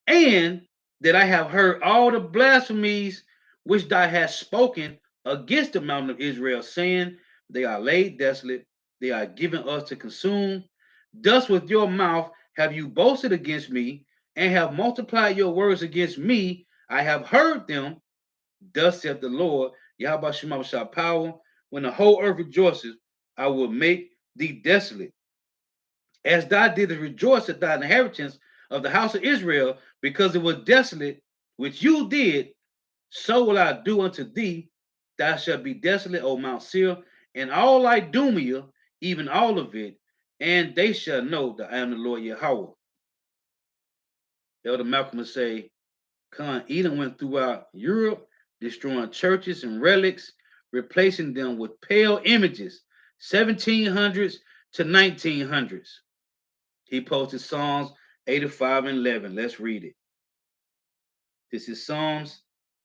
and that I have heard all the blasphemies which thou hast spoken against the mountain of Israel, saying, they are laid desolate, they are given us to consume. Thus with your mouth have you boasted against me, and have multiplied your words against me. I have heard them. Thus saith the Lord, Yahweh Shema Shah power, when the whole earth rejoices, I will make thee desolate as thou didst rejoice at thy inheritance of the house of Israel, because it was desolate, which you did, so will I do unto thee. Thou shalt be desolate, O Mount Seir, and all Idumea, even all of it, and they shall know that I am the Lord Yahweh. Elder Malcolm would say, Con Edom went throughout Europe, destroying churches and relics, replacing them with pale images, 1700s to 1900s. He posted Psalms 85 and 11. Let's read it. This is Psalms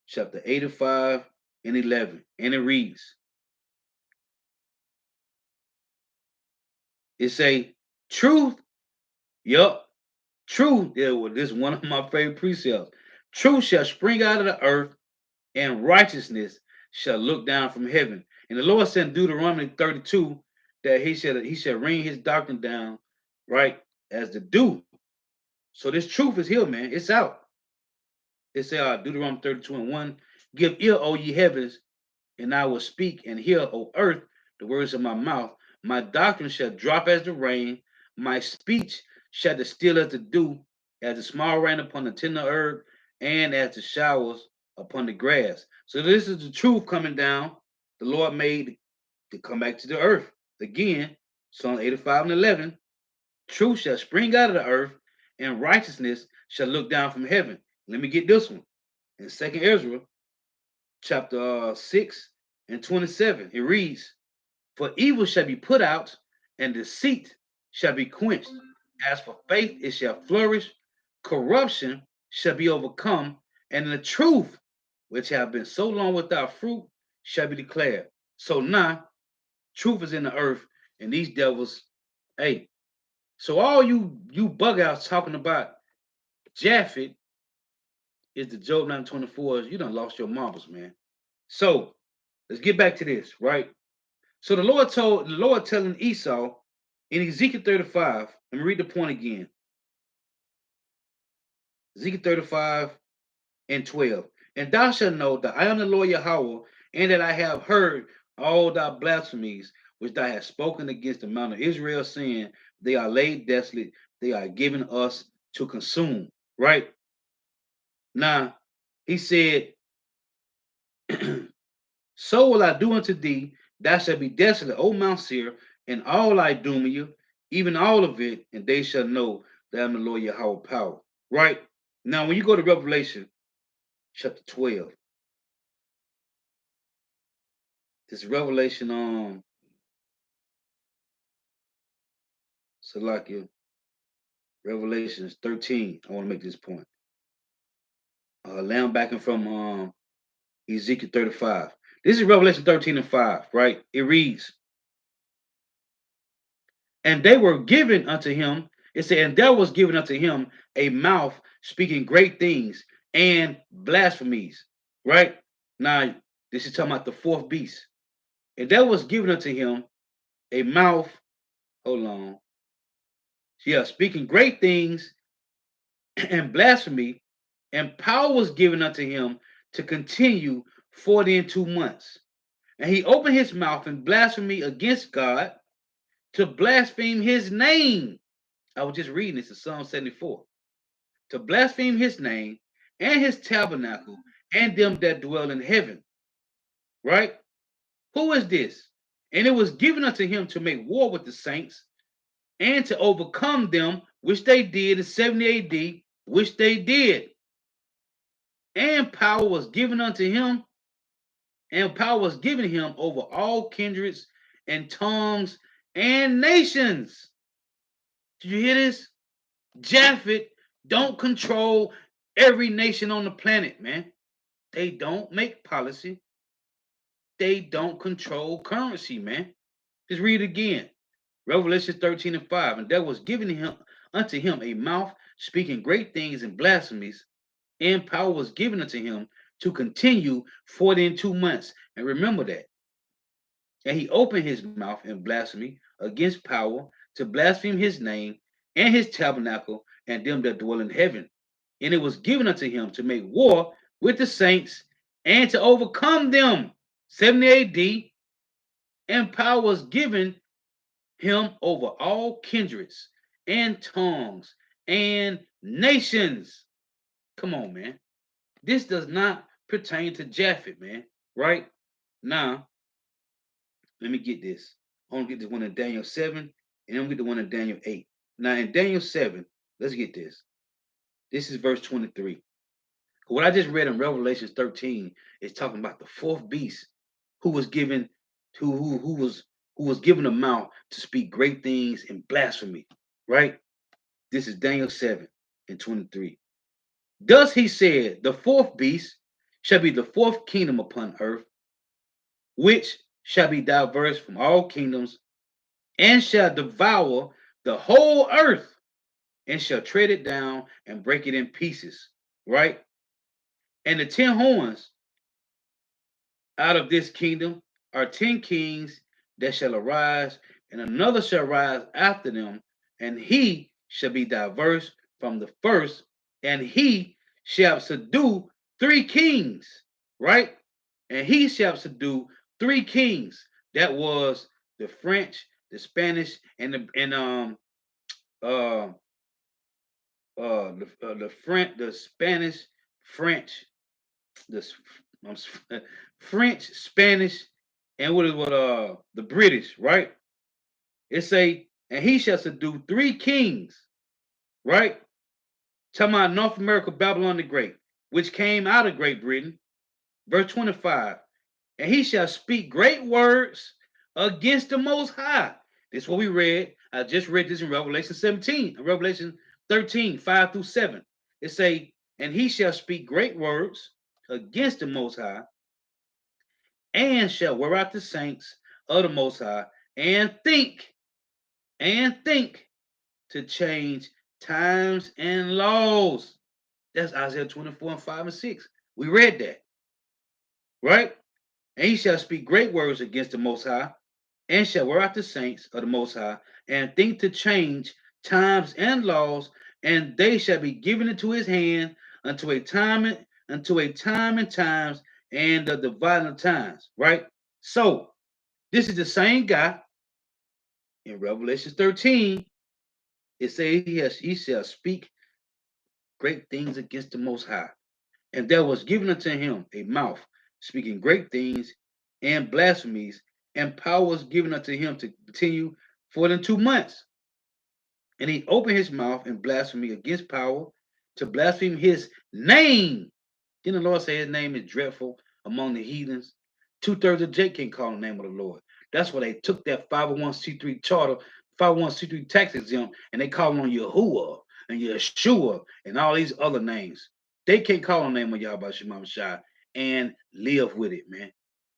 chapter 85 and 11. And it reads, it say, truth, yup, truth, yeah, well, this is one of my favorite precepts. Truth shall spring out of the earth, and righteousness shall look down from heaven. And the Lord said in Deuteronomy 32 that he shall rain his doctrine down, right, as the dew. So this truth is here, man. It's out. It says Deuteronomy 32 and 1, give ear, O ye heavens, and I will speak, and hear, O earth, the words of my mouth. My doctrine shall drop as the rain, My speech shall distill as the dew, as the small rain upon the tender herb, and as the showers upon the grass. So this is the truth coming down. The Lord made to come back to the earth. Again, Psalm 85 and 11. Truth shall spring out of the earth, and righteousness shall look down from heaven. Let me get this one. In 2nd Ezra, chapter 6 and 27, it reads, For evil shall be put out, and deceit shall be quenched. As for faith, it shall flourish. Corruption shall be overcome, and the truth, which have been so long without fruit, shall be declared. So now, truth is in the earth, and these devils, hey. So all you bug outs talking about Japheth is the Job 9:24. You done lost your marbles, man. So let's get back to this, right? So the Lord telling Esau in Ezekiel 35, let me read the point again. Ezekiel 35 and 12. And thou shalt know that I am the Lord Yahweh, and that I have heard all thy blasphemies which thou hast spoken against the mount of Israel, saying, They are laid desolate, they are given us to consume. Right? Now, he said, So will I do unto thee, thou shalt be desolate, O Mount Seir, and all I doom you, even all of it, and they shall know that I am the Lord Yahweh power. Right? Now, when you go to Revelation chapter 12, this Revelation Salakia, Revelations 13. I want to make this point. Now I'm backing from Ezekiel 35. This is Revelation 13 and 5, right? It reads, And they were given unto him, it said, and there was given unto him a mouth speaking great things and blasphemies, right? Now, this is talking about the fourth beast. And there was given unto him a mouth, hold on, yeah, speaking great things and blasphemy, and power was given unto him to continue 40 and 2 months. And he opened his mouth in blasphemy against God, to blaspheme his name. I was just reading this in Psalm 74. To blaspheme his name and his tabernacle and them that dwell in heaven. Right? Who is this? And it was given unto him to make war with the saints and to overcome them, which they did in 70 AD, which they did. And power was given unto him, and power was given him over all kindreds and tongues and nations. Did you hear this? Japheth don't control every nation on the planet, man. They don't make policy. They don't control currency, man. Just read it again. Revelation 13 and 5. And there was given him unto him a mouth speaking great things and blasphemies, and power was given unto him to continue 40 and 2 months. And remember that. And he opened his mouth in blasphemy against power, to blaspheme his name and his tabernacle and them that dwell in heaven. And it was given unto him to make war with the saints and to overcome them. 70 AD. And power was given him over all kindreds and tongues and nations. Come on, man. This does not pertain to Japheth, man. Right? Now, let me get this. I want to get this one in Daniel 7, and then we get the one in Daniel 8. Now, in Daniel 7, let's get this. This is verse 23. What I just read in Revelation 13 is talking about the fourth beast who was given who was given a mouth to speak great things and blasphemy. Right? This is Daniel 7 and 23. Thus he said, the fourth beast shall be the fourth kingdom upon earth, which shall be diverse from all kingdoms, and shall devour the whole earth, and shall tread it down and break it in pieces. Right? And the 10 horns out of this kingdom are 10 kings that shall arise, and another shall rise after them, and he shall be diverse from the first, and he shall subdue 3 kings, right? And he shall subdue 3 kings. That was the French, the Spanish, and uh, the French, the Spanish, French, the I'm French, Spanish, and what the British, right? It say, and he shall subdue three kings, right? Talking about North America, Babylon the Great, which came out of Great Britain. Verse 25. And he shall speak great words against the Most High. This is what we read. I just read this in Revelation 17, Revelation 13, 5 through 7. It say, and he shall speak great words against the Most High, and shall wear out the saints of the Most High, and think to change times and laws. That's Isaiah 24 and 5 and 6. We read that, right? And he shall speak great words against the Most High, and shall wear out the saints of the Most High, and think to change times and laws, and they shall be given into his hand unto a time and times, and the dividing of times. Right? So this is the same guy in Revelation 13. It says he shall speak great things against the Most High. And there was given unto him a mouth, speaking great things and blasphemies, and power was given unto him to continue for them 2 months. And he opened his mouth in blasphemy against power, to blaspheme his name. Then the Lord said his name is dreadful among the heathens. Two-thirds of Jake can't call the name of the Lord. That's why they took that 501c3 charter, 501c3 tax exempt, and they call on Yahuwah and Yeshua and all these other names. They can't call on the name of Yahweh Shema Shai and live with it, man.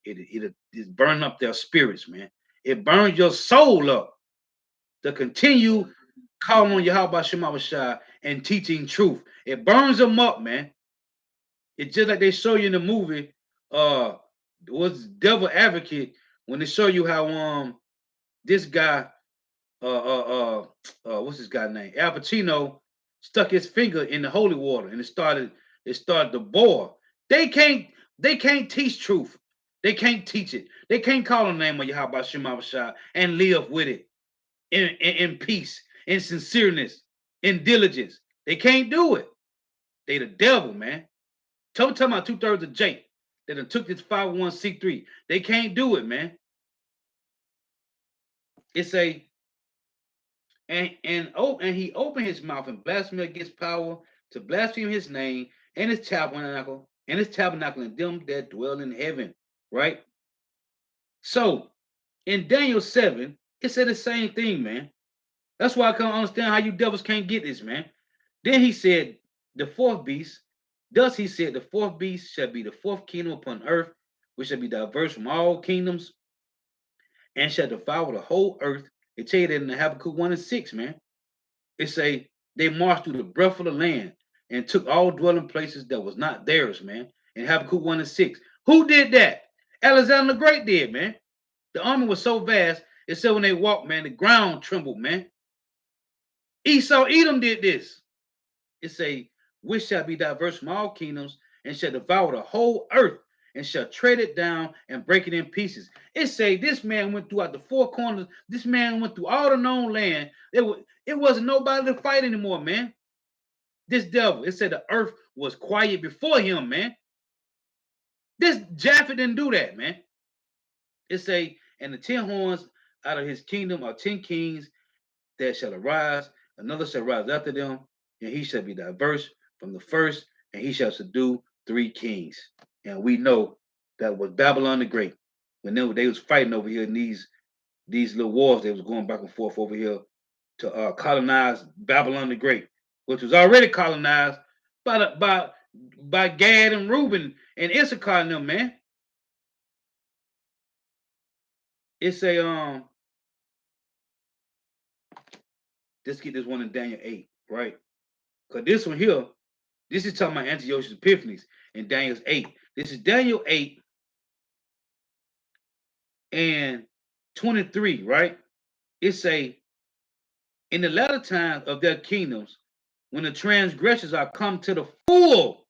It burn up their spirits, man. It burns your soul up to continue calling on Yahweh Shema Shai and teaching truth. It burns them up, man. It's just like they show you in the movie, was Devil Advocate, when they show you how this guy what's this guy name? Al Pacino stuck his finger in the holy water and it started to boil. They can't they can't teach truth. They can't teach it. They can't call on the name of Yahweh Shema Shai and live with it in peace, in sincereness, in diligence. They can't do it. They the devil, man. Talking about two-thirds of Jake that done took this 501c3. They can't do it, man. It's a and he opened his mouth and blasphemed against power, to blaspheme his name and his tabernacle and them that dwell in heaven. Right? So in Daniel 7, it said the same thing, man. That's why I can't understand how you devils can't get this, man. Then he said, the fourth beast, thus he said, the fourth beast shall be the fourth kingdom upon earth, which shall be diverse from all kingdoms, and shall devour the whole earth. They tell you that in the Habakkuk 1 and 6, man. It say they marched through the breadth of the land and took all dwelling places that was not theirs, man. In Habakkuk 1 and 6. Who did that? Alexander the Great did, man. The army was so vast, it said when they walked, man, the ground trembled, man. Esau, Edom did this. It say, which shall be diverse from all kingdoms, and shall devour the whole earth, and shall tread it down and break it in pieces. It say this man went throughout the four corners. This man went through all the known land. It wasn't nobody to fight anymore, man. This devil. It said the earth was quiet before him, man. This Japheth didn't do that, man. It say, and the 10 horns out of his kingdom are 10 kings that shall arise, another shall rise after them, and he shall be diverse from the first, and he shall subdue 3 kings. And we know that was Babylon the Great. When they was fighting over here in these little wars, they was going back and forth over here to colonize Babylon the Great, which was already colonized by Gad and Reuben and Issachar and them, man. It's a let's get this one in Daniel 8, right? Because this one here, this is talking about Antiochus Epiphanes in Daniel 8. This is Daniel 8 and 23, right? It say, in the latter times of their kingdoms, when the transgressors are come to the full.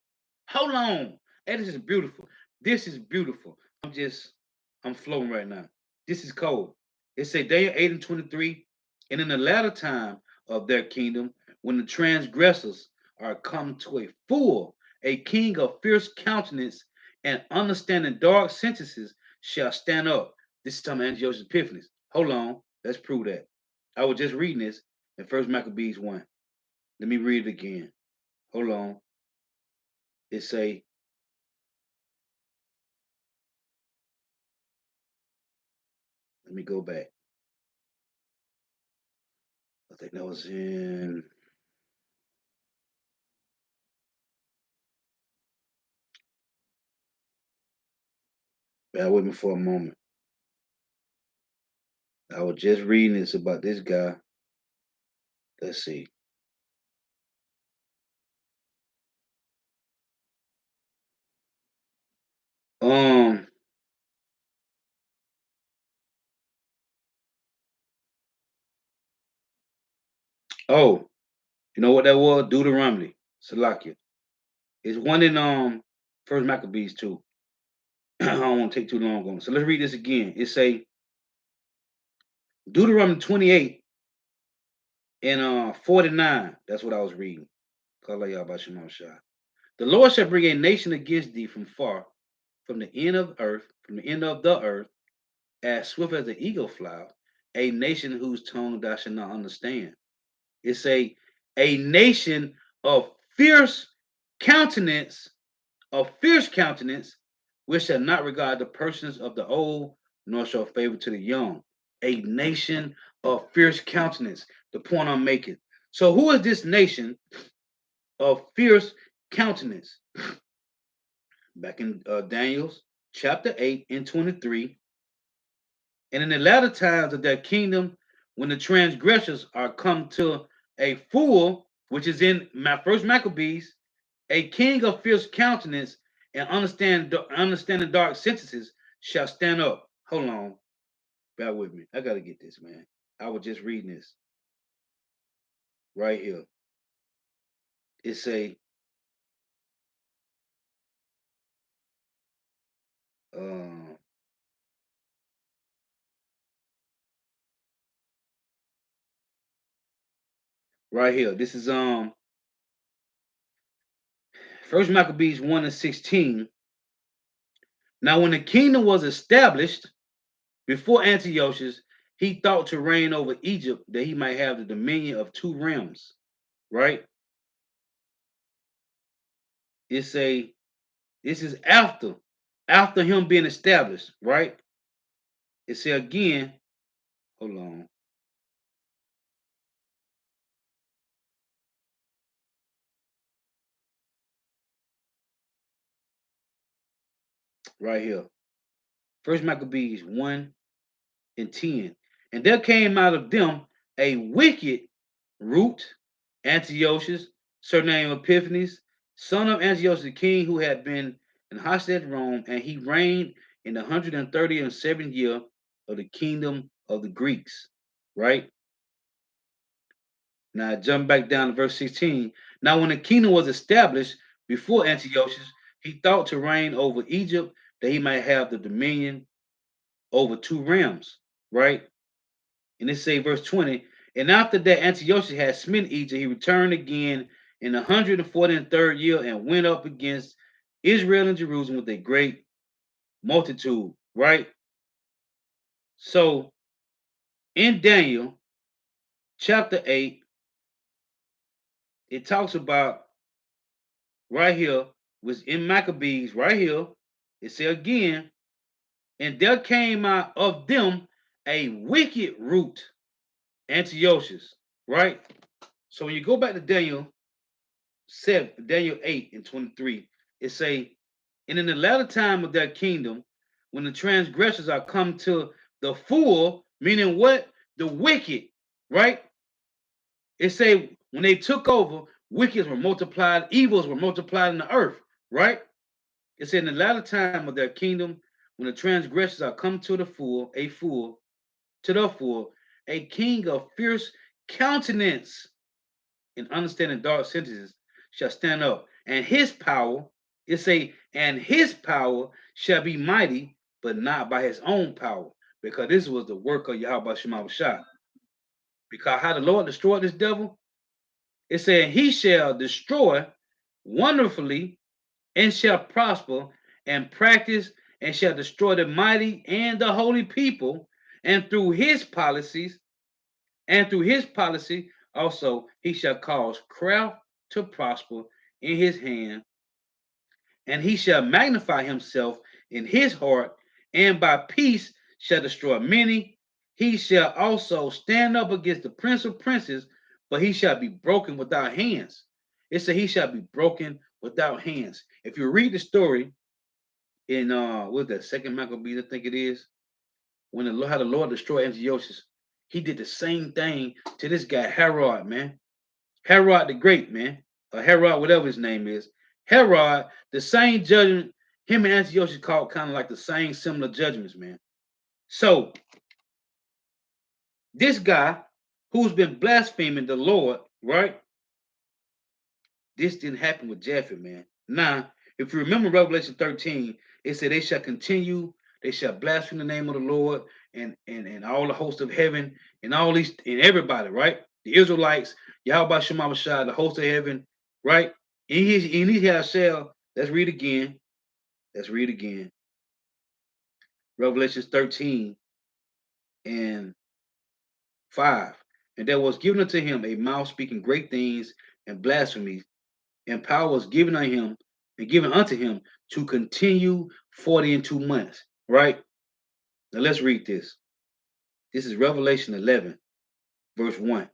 Hold on. Hey, this is beautiful. This is beautiful. I'm flowing right now. This is cold. It say Daniel 8 and 23, and in the latter time of their kingdom, when the transgressors are come to a king of fierce countenance and understanding dark sentences shall stand up. This is talking about Antiochus Epiphanes. Hold on, let's prove that. I was just reading this in First Maccabees 1. Let me read it again. Hold on. It say, let me go back. I think that was in, bear with me for a moment. I was just reading this about this guy. Let's see. Um, oh, you know what that was? Deuteronomy, Salakia. It's one in First Maccabees too. I don't want to take too long on it. So let's read this again. It say Deuteronomy 28 and 49. That's what I was reading. The Lord shall bring a nation against thee from far, from the end of earth, from the end of the earth, as swift as the eagle fly, a nation whose tongue thou shalt not understand. It's a nation of fierce countenance, which shall not regard the persons of the old, nor show favor to the young. A nation of fierce countenance. The point I'm making. So, who is this nation of fierce countenance? Back in Daniel's chapter 8 and 23. And in the latter times of their kingdom, when the transgressors are come to a full, which is in my first Maccabees, a king of fierce countenance and understanding dark sentences shall stand up. Hold on, bear with me. I gotta get this, man. I was just reading this right here. It say, uh, right here. This is First Maccabees 1 and 16. Now, when the kingdom was established before Antiochus, he thought to reign over Egypt that he might have the dominion of two realms. Right? It's a this is after him being established, right? It say again, hold on, right here. First Maccabees 1 and 10. And there came out of them a wicked root, Antiochus, surnamed Epiphanes, son of Antiochus the king, who had been in hostage at Rome, and he reigned in the 137th year of the kingdom of the Greeks. Right? Now jump back down to verse 16. Now, when the kingdom was established before Antiochus, he thought to reign over Egypt that he might have the dominion over two realms, right? And it say verse 20, and after that Antiochus had smitten Egypt, he returned again in the 143rd year and went up against Israel and Jerusalem with a great multitude, right? So in Daniel chapter 8, it talks about right here, was in Maccabees, right here, it say again, and there came out of them a wicked root, Antiochus, right? So when you go back to Daniel 8 and 23, it say, and in the latter time of their kingdom, when the transgressors are come to the full, meaning what? The wicked, right? It say when they took over, wickeds were multiplied, evils were multiplied in the earth, right? It said in the latter time of their kingdom, when the transgressors are come to the full, to the full, a king of fierce countenance and understanding dark sentences shall stand up, and his power, and his power shall be mighty, but not by his own power, because this was the work of Yahweh Shema Shah. Because how the Lord destroyed this devil, it said, he shall destroy wonderfully and shall prosper and practice and shall destroy the mighty and the holy people. And through his policies, and through his policy also, he shall cause craft to prosper in his hand, and he shall magnify himself in his heart, and by peace shall destroy many. He shall also stand up against the prince of princes, but he shall be broken without hands. It said he shall be broken without hands. If you read the story in what's that, second Maccabees, I think it is, when the how the Lord destroyed Antiochus, he did the same thing to this guy Herod, man. Herod the Great, man, or Herod, whatever his name is. Herod, the same judgment, him and Antiochus called kind of like the same similar judgments, man. So this guy who's been blaspheming the Lord, right? This didn't happen with Japheth, man. Now, if you remember Revelation 13, it said they shall continue, they shall blaspheme the name of the Lord and all the hosts of heaven and all these and everybody, right? The Israelites, Yahweh Shema Shai, the host of heaven, right? In his shall, let's read again. Let's read again. Revelation 13 and 5. And there was given unto him a mouth speaking great things and blasphemies, and power was given unto him and given unto him to continue 40 and 2 months. Right? Now let's read this. This is Revelation 11, verse 1.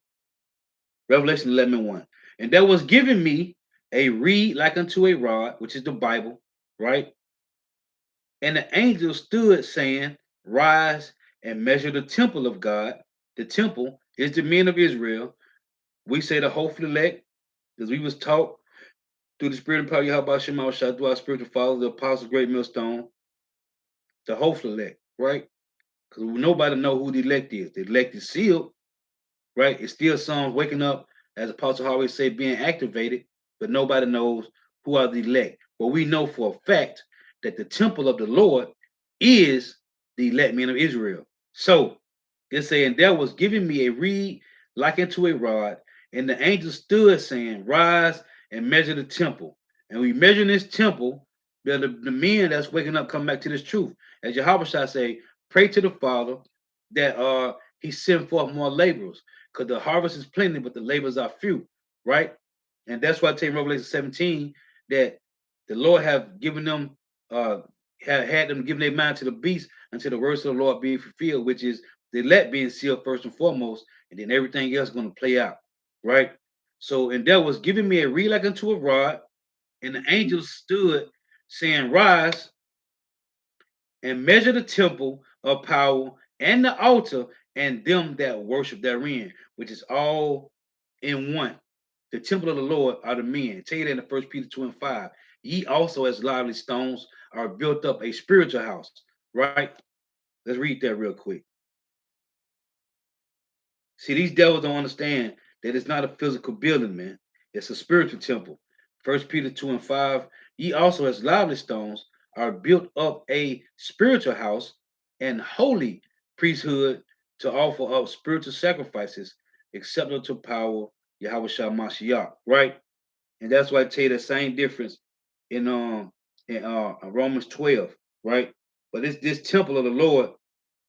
Revelation 11 and 1. And there was given me a reed like unto a rod, which is the Bible, right? And the angel stood saying, rise and measure the temple of God. The temple is the men of Israel. We say the hopeful elect, because we was taught through the spirit and power of Yahweh Shema Shai, through our spiritual fathers, the apostles, great millstone, the hopeful elect, right? Because nobody know who the elect is. The elect is sealed, right? It's still some waking up, as Apostle always say, being activated, but nobody knows who are the elect. But we know for a fact that the temple of the Lord is the elect men of Israel. So it's saying there was giving me a reed like unto a rod, and the angel stood saying, rise and measure the temple. And we measure this temple, the men that's waking up come back to this truth. As Yahweh shall say, pray to the Father that he send forth more laborers, because the harvest is plenty, but the labors are few, right? And that's why I tell you in Revelation 17 that the Lord have given them, had them given their mind to the beast until the words of the Lord being fulfilled, which is the elect being sealed first and foremost, and then everything else is going to play out, right? So, and there was giving me a reed like unto a rod, and the angel stood saying, rise and measure the temple of power and the altar and them that worship therein, which is all in one. The temple of the Lord are the men. Tell you that in the First Peter 2 and 5. Ye also, as lively stones, are built up a spiritual house. Right? Let's read that real quick. See, these devils don't understand that it's not a physical building, man. It's a spiritual temple. First Peter 2 and 5. Ye also, as lively stones, are built up a spiritual house and holy priesthood to offer up spiritual sacrifices acceptable to power Yahweh Shah Mashiach, right? And that's why I tell you the same difference in Romans 12, right? But this temple of the Lord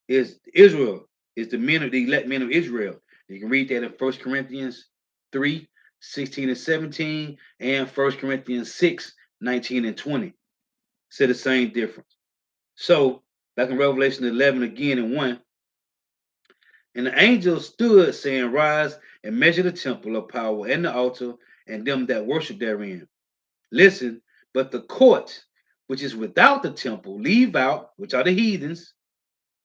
is Israel, is the men of the elect men of Israel. You can read that in First Corinthians 3, 16 and 17, and First Corinthians 6, 19 and 20. Say the same difference. So, like in Revelation 11 again and 1, and the angel stood saying, rise and measure the temple of power and the altar and them that worship therein. Listen, but the court which is without the temple, leave out, which are the heathens,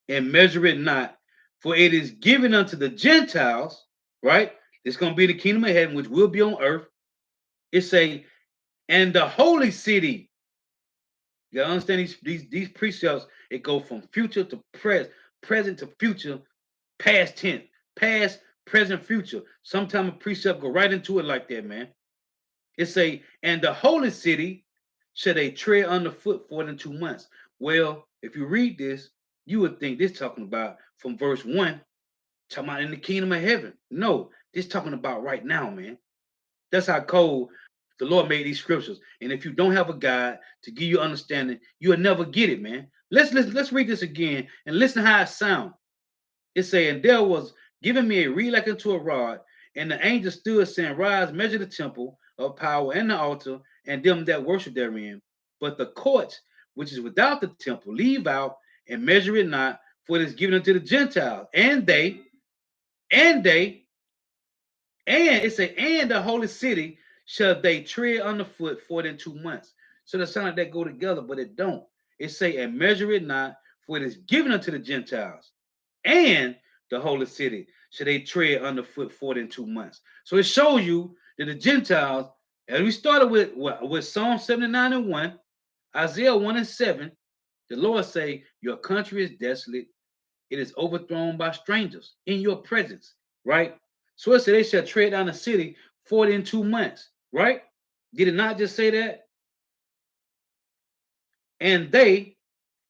and measure it not, for it is given unto the Gentiles, right? It's going to be the kingdom of heaven, which will be on earth. It say, and the holy city. You gotta understand these precepts, it go from future to present to future, past tense, past, present, future. Sometimes a precept go right into it like that, man. It say, and the holy city shall they tread underfoot 4 and 2 months. Well, if you read this, you would think this talking about from verse 1 Talking about in the kingdom of heaven. No, this talking about right now, man. That's how cold the Lord made these scriptures. And if you don't have a guide to give you understanding, you'll never get it, man. Let's read this again and listen how it sounds. It saying there was given me a reed like unto a rod, and the angel stood saying, rise, measure the temple of power and the altar, and them that worship therein. But the courts which is without the temple, leave out and measure it not, for it is given unto the Gentiles. And and it say, and the holy city shall they tread underfoot 42 months. So that sound like that go together, but it don't. It say, and measure it not, for it is given unto the Gentiles. And the holy city shall they tread underfoot 42 months. So it shows you that the Gentiles, as we started with Psalm 79 and 1, Isaiah 1 and 7, the Lord say, your country is desolate, it is overthrown by strangers in your presence, right? So it said they shall tread down the city 42 months, right? Did it not just say that? And they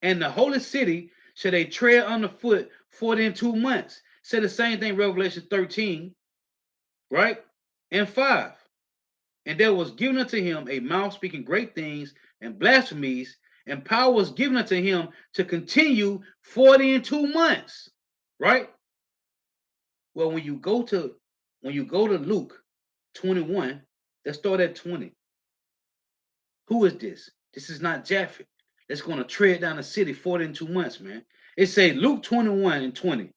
and the holy city shall they tread underfoot 42 months. Said the same thing, Revelation 13, right? And 5. And there was given unto him a mouth speaking great things and blasphemies, and power was given unto him to continue 42 months, right? Well, when you go to Luke 21, let's start at 20. Who is this? This is not Japheth. That's going to tread down the city 42 months, man. It say Luke 21 and 20.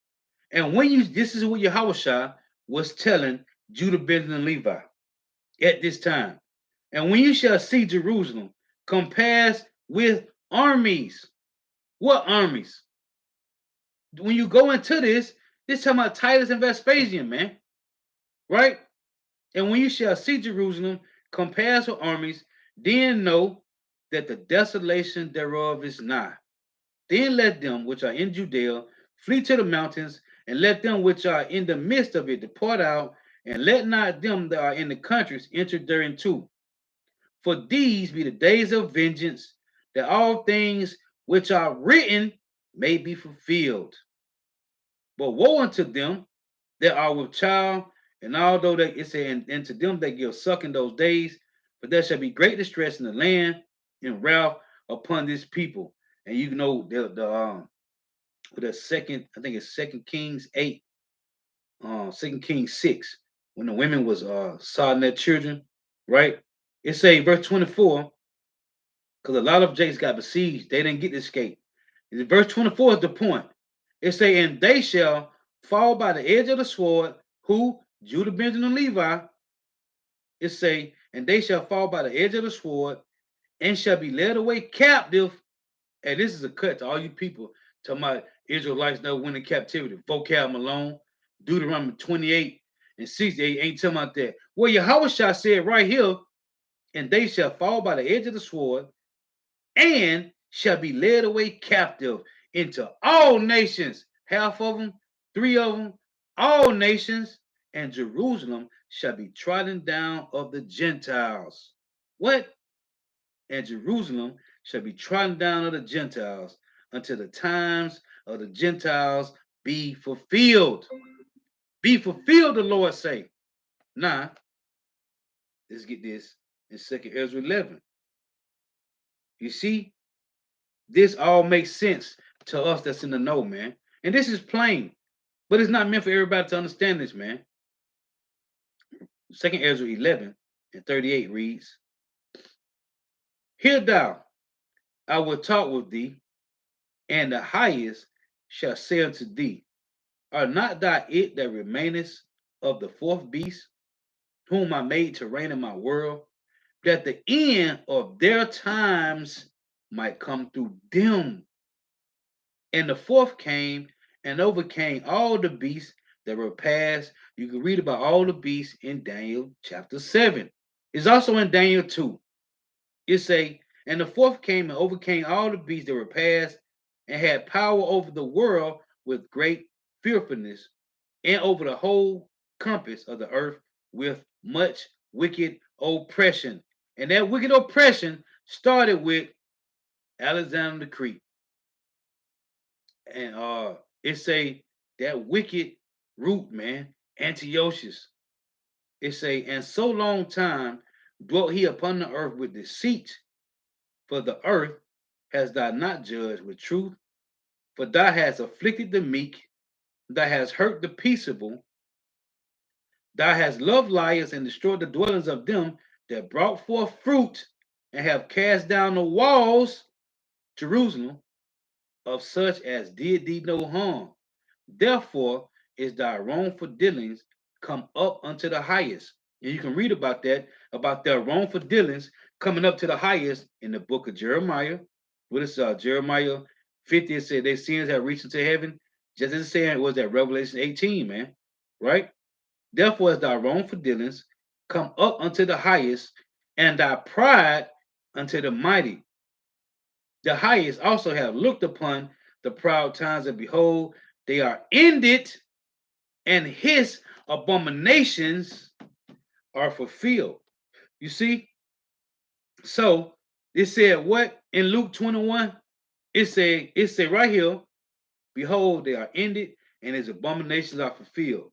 And when you this is what Yahushua was telling Judah, Benjamin, and Levi at this time. And when you shall see Jerusalem compassed with armies. What armies? When you go into this talking about Titus and Vespasian, man. Right? And when you shall see Jerusalem compassed with armies, then know that the desolation thereof is nigh. Then let them which are in Judea flee to the mountains, and let them which are in the midst of it depart out, and let not them that are in the countries enter thereinto. For these be the days of vengeance, that all things which are written may be fulfilled. But woe unto them that are with child, and although they it said, and to them that give suck in those days, but there shall be great distress in the land and wrath upon this people. And you know the second, I think it's Second Kings 8, Second Kings 6, when the women was sodding their children, right? It say verse 24, because a lot of Jakes got besieged, they didn't get to escape. Verse 24 is the point. It say, and they shall fall by the edge of the sword, who? Judah, Benjamin, and Levi. It say, and they shall fall by the edge of the sword, and shall be led away captive. And this is a cut to all you people talking about Israelites never went in captivity. Vocab Malone, Deuteronomy 28 and 68 ain't talking about that. Well, Yahweh said right here, and they shall fall by the edge of the sword, and shall be led away captive into all nations, half of them, three of them, all nations, and Jerusalem shall be trodden down of the Gentiles. What? And Jerusalem shall be trodden down of the Gentiles until the times of the Gentiles be fulfilled. Be fulfilled, the Lord say. Now, let's get this in 2nd Ezra 11. You see, this all makes sense to us that's in the know, man. And this is plain, but it's not meant for everybody to understand this, man. 2nd Ezra 11 and 38 reads, hear thou, I will talk with thee, and the highest shall say unto thee, are not thou it that remainest of the fourth beast, whom I made to reign in my world, that the end of their times might come through them? And the fourth came and overcame all the beasts that were past. You can read about all the beasts in Daniel chapter 7. It's also in Daniel 2. It say, and the fourth came and overcame all the beasts that were past, and had power over the world with great fearfulness, and over the whole compass of the earth with much wicked oppression. And that wicked oppression started with Alexander the Great. And it say that wicked root, man. Antiochus. It say, and so long time dwelt he upon the earth with deceit, for the earth has thou not judged with truth, for thou hast afflicted the meek, thou hast hurt the peaceable, thou hast loved liars and destroyed the dwellings of them that brought forth fruit, and have cast down the walls, Jerusalem, of such as did thee no harm. Therefore is thy wrongful dealings come up unto the highest. And you can read about their wrongful dealings coming up to the highest in the book of Jeremiah. What is Jeremiah 50? It said their sins have reached into heaven. Just as it's saying it was at Revelation 18, man. Right? Therefore is thy wrongful dealings come up unto the highest, and thy pride unto the mighty. The highest also have looked upon the proud times, and behold, they are ended, and his abominations are fulfilled. You see? So it said what in Luke 21? It said right here, behold, they are ended, and his abominations are fulfilled.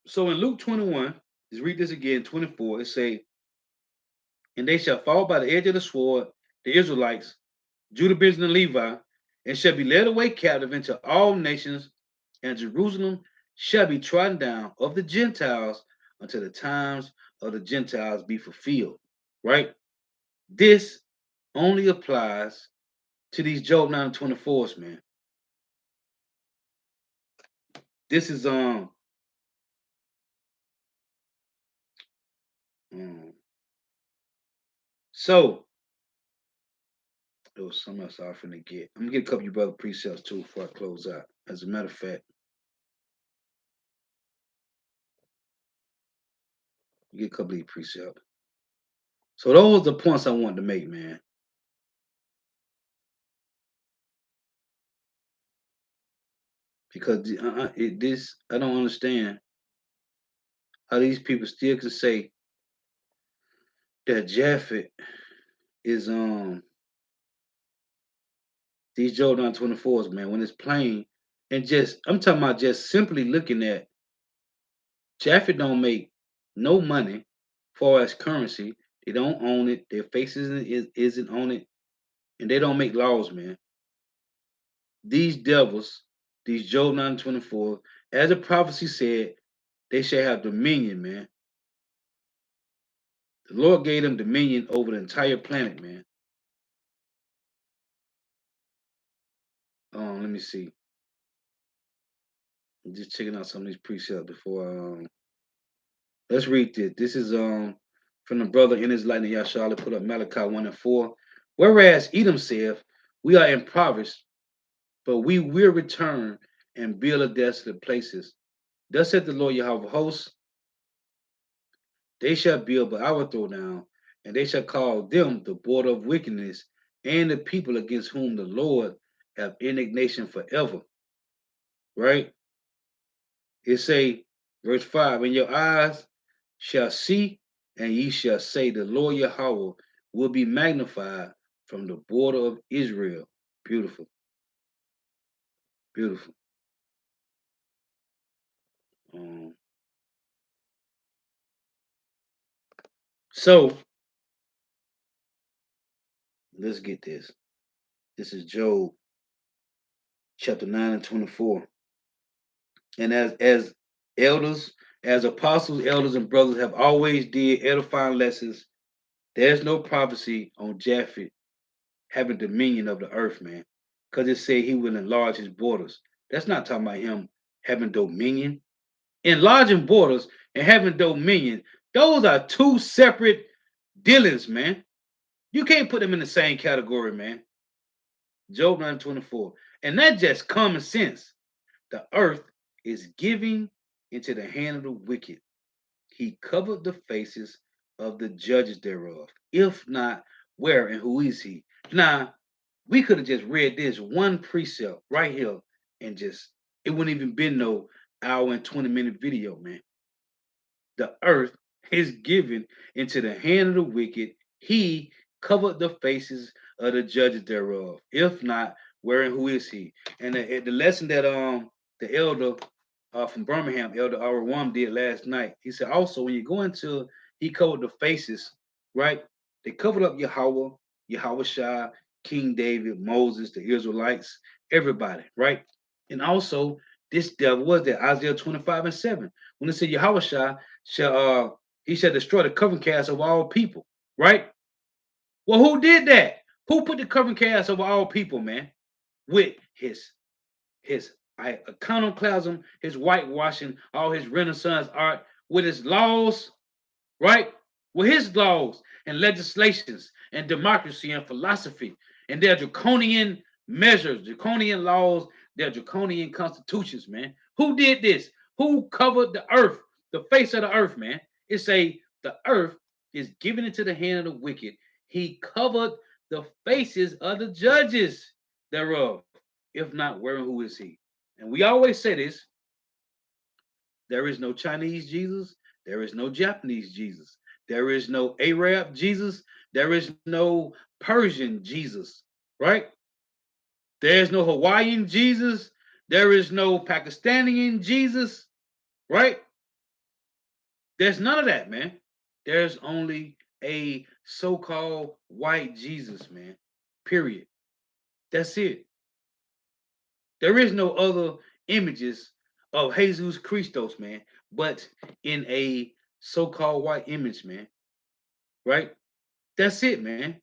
So in Luke 21, let's read this again, 24, it say, and they shall fall by the edge of the sword, the Israelites, Judah, Benjamin, and Levi, and shall be led away captive into all nations, and Jerusalem shall be trodden down of the Gentiles until the times of the Gentiles be fulfilled. Right? This only applies to these Job 9 and 24s, man. This is um so there was something else I was finna get. I'm gonna get a couple of you brother precepts too before I close out. As a matter of fact, you get a couple of these precepts. So those are the points I wanted to make, man. Because this I don't understand how these people still can say that Japheth is these Jordan 24s, man, when it's plain and just I'm talking about just simply looking at Japheth don't make no money for as currency. They don't own it, their faces isn't on it, and they don't make laws, man. These devils, these Job 9:24, as the prophecy said, they shall have dominion, man. The Lord gave them dominion over the entire planet, man. Let me see. I'm just checking out some of these precepts before. Let's read this. This is from the brother in his lightning Yashar. Put up Malachi 1 and 4. Whereas Edom saith, we are impoverished, but we will return and build a desolate places. Thus said the Lord Yahweh of hosts, they shall build, but I will throw down, and they shall call them the border of wickedness, and the people against whom the Lord have indignation forever. Right? It say, verse 5, and your eyes shall see, and ye shall say, the Lord Yahweh will be magnified from the border of Israel. Beautiful, beautiful. Um, so let's get this. This is Job chapter 9 and 24. And as elders, as apostles, elders, and brothers have always did edifying lessons, there's no prophecy on Japheth having dominion of the earth, man. Because it said he will enlarge his borders. That's not talking about him having dominion. Enlarging borders and having dominion, those are two separate dealings, man. You can't put them in the same category, man. Job 9:24. And that's just common sense. The earth is giving into the hand of the wicked. He covered the faces of the judges thereof. If not, where and who is he? Now, we could have just read this one precept right here and just, it wouldn't even been no hour and 20-minute video, man. The earth is given into the hand of the wicked. He covered the faces of the judges thereof. If not, where and who is he? And the lesson that the elder from Birmingham, Elder Arawam did last night. He said also when you go into, he covered the faces, right? They covered up Yahweh, Yahweh Shah, King David, Moses, the Israelites, everybody, right? And also this devil was that Isaiah 25 and 7. When it said Yahweh Shah shall he shall destroy the covering cast of all people, right? Well, who did that? Who put the covering cast over all people, man? With his iconoclasm, his whitewashing, all his Renaissance art, with his laws, right? With his laws and legislations and democracy and philosophy and their draconian measures, draconian laws, their draconian constitutions, man. Who did this? Who covered the earth, the face of the earth, man? It's the earth is given into the hand of the wicked. He covered the faces of the judges thereof. If not, where and who is he? And we always say this: there is no Chinese Jesus. There is no Japanese Jesus. There is no Arab Jesus. There is no Persian Jesus, right? There is no Hawaiian Jesus. There is no Pakistani Jesus, right? There's none of that, man. There's only a so called white Jesus, man. Period. That's it. There is no other images of Jesus Christos, man, but in a so-called white image, man. Right? That's it, man.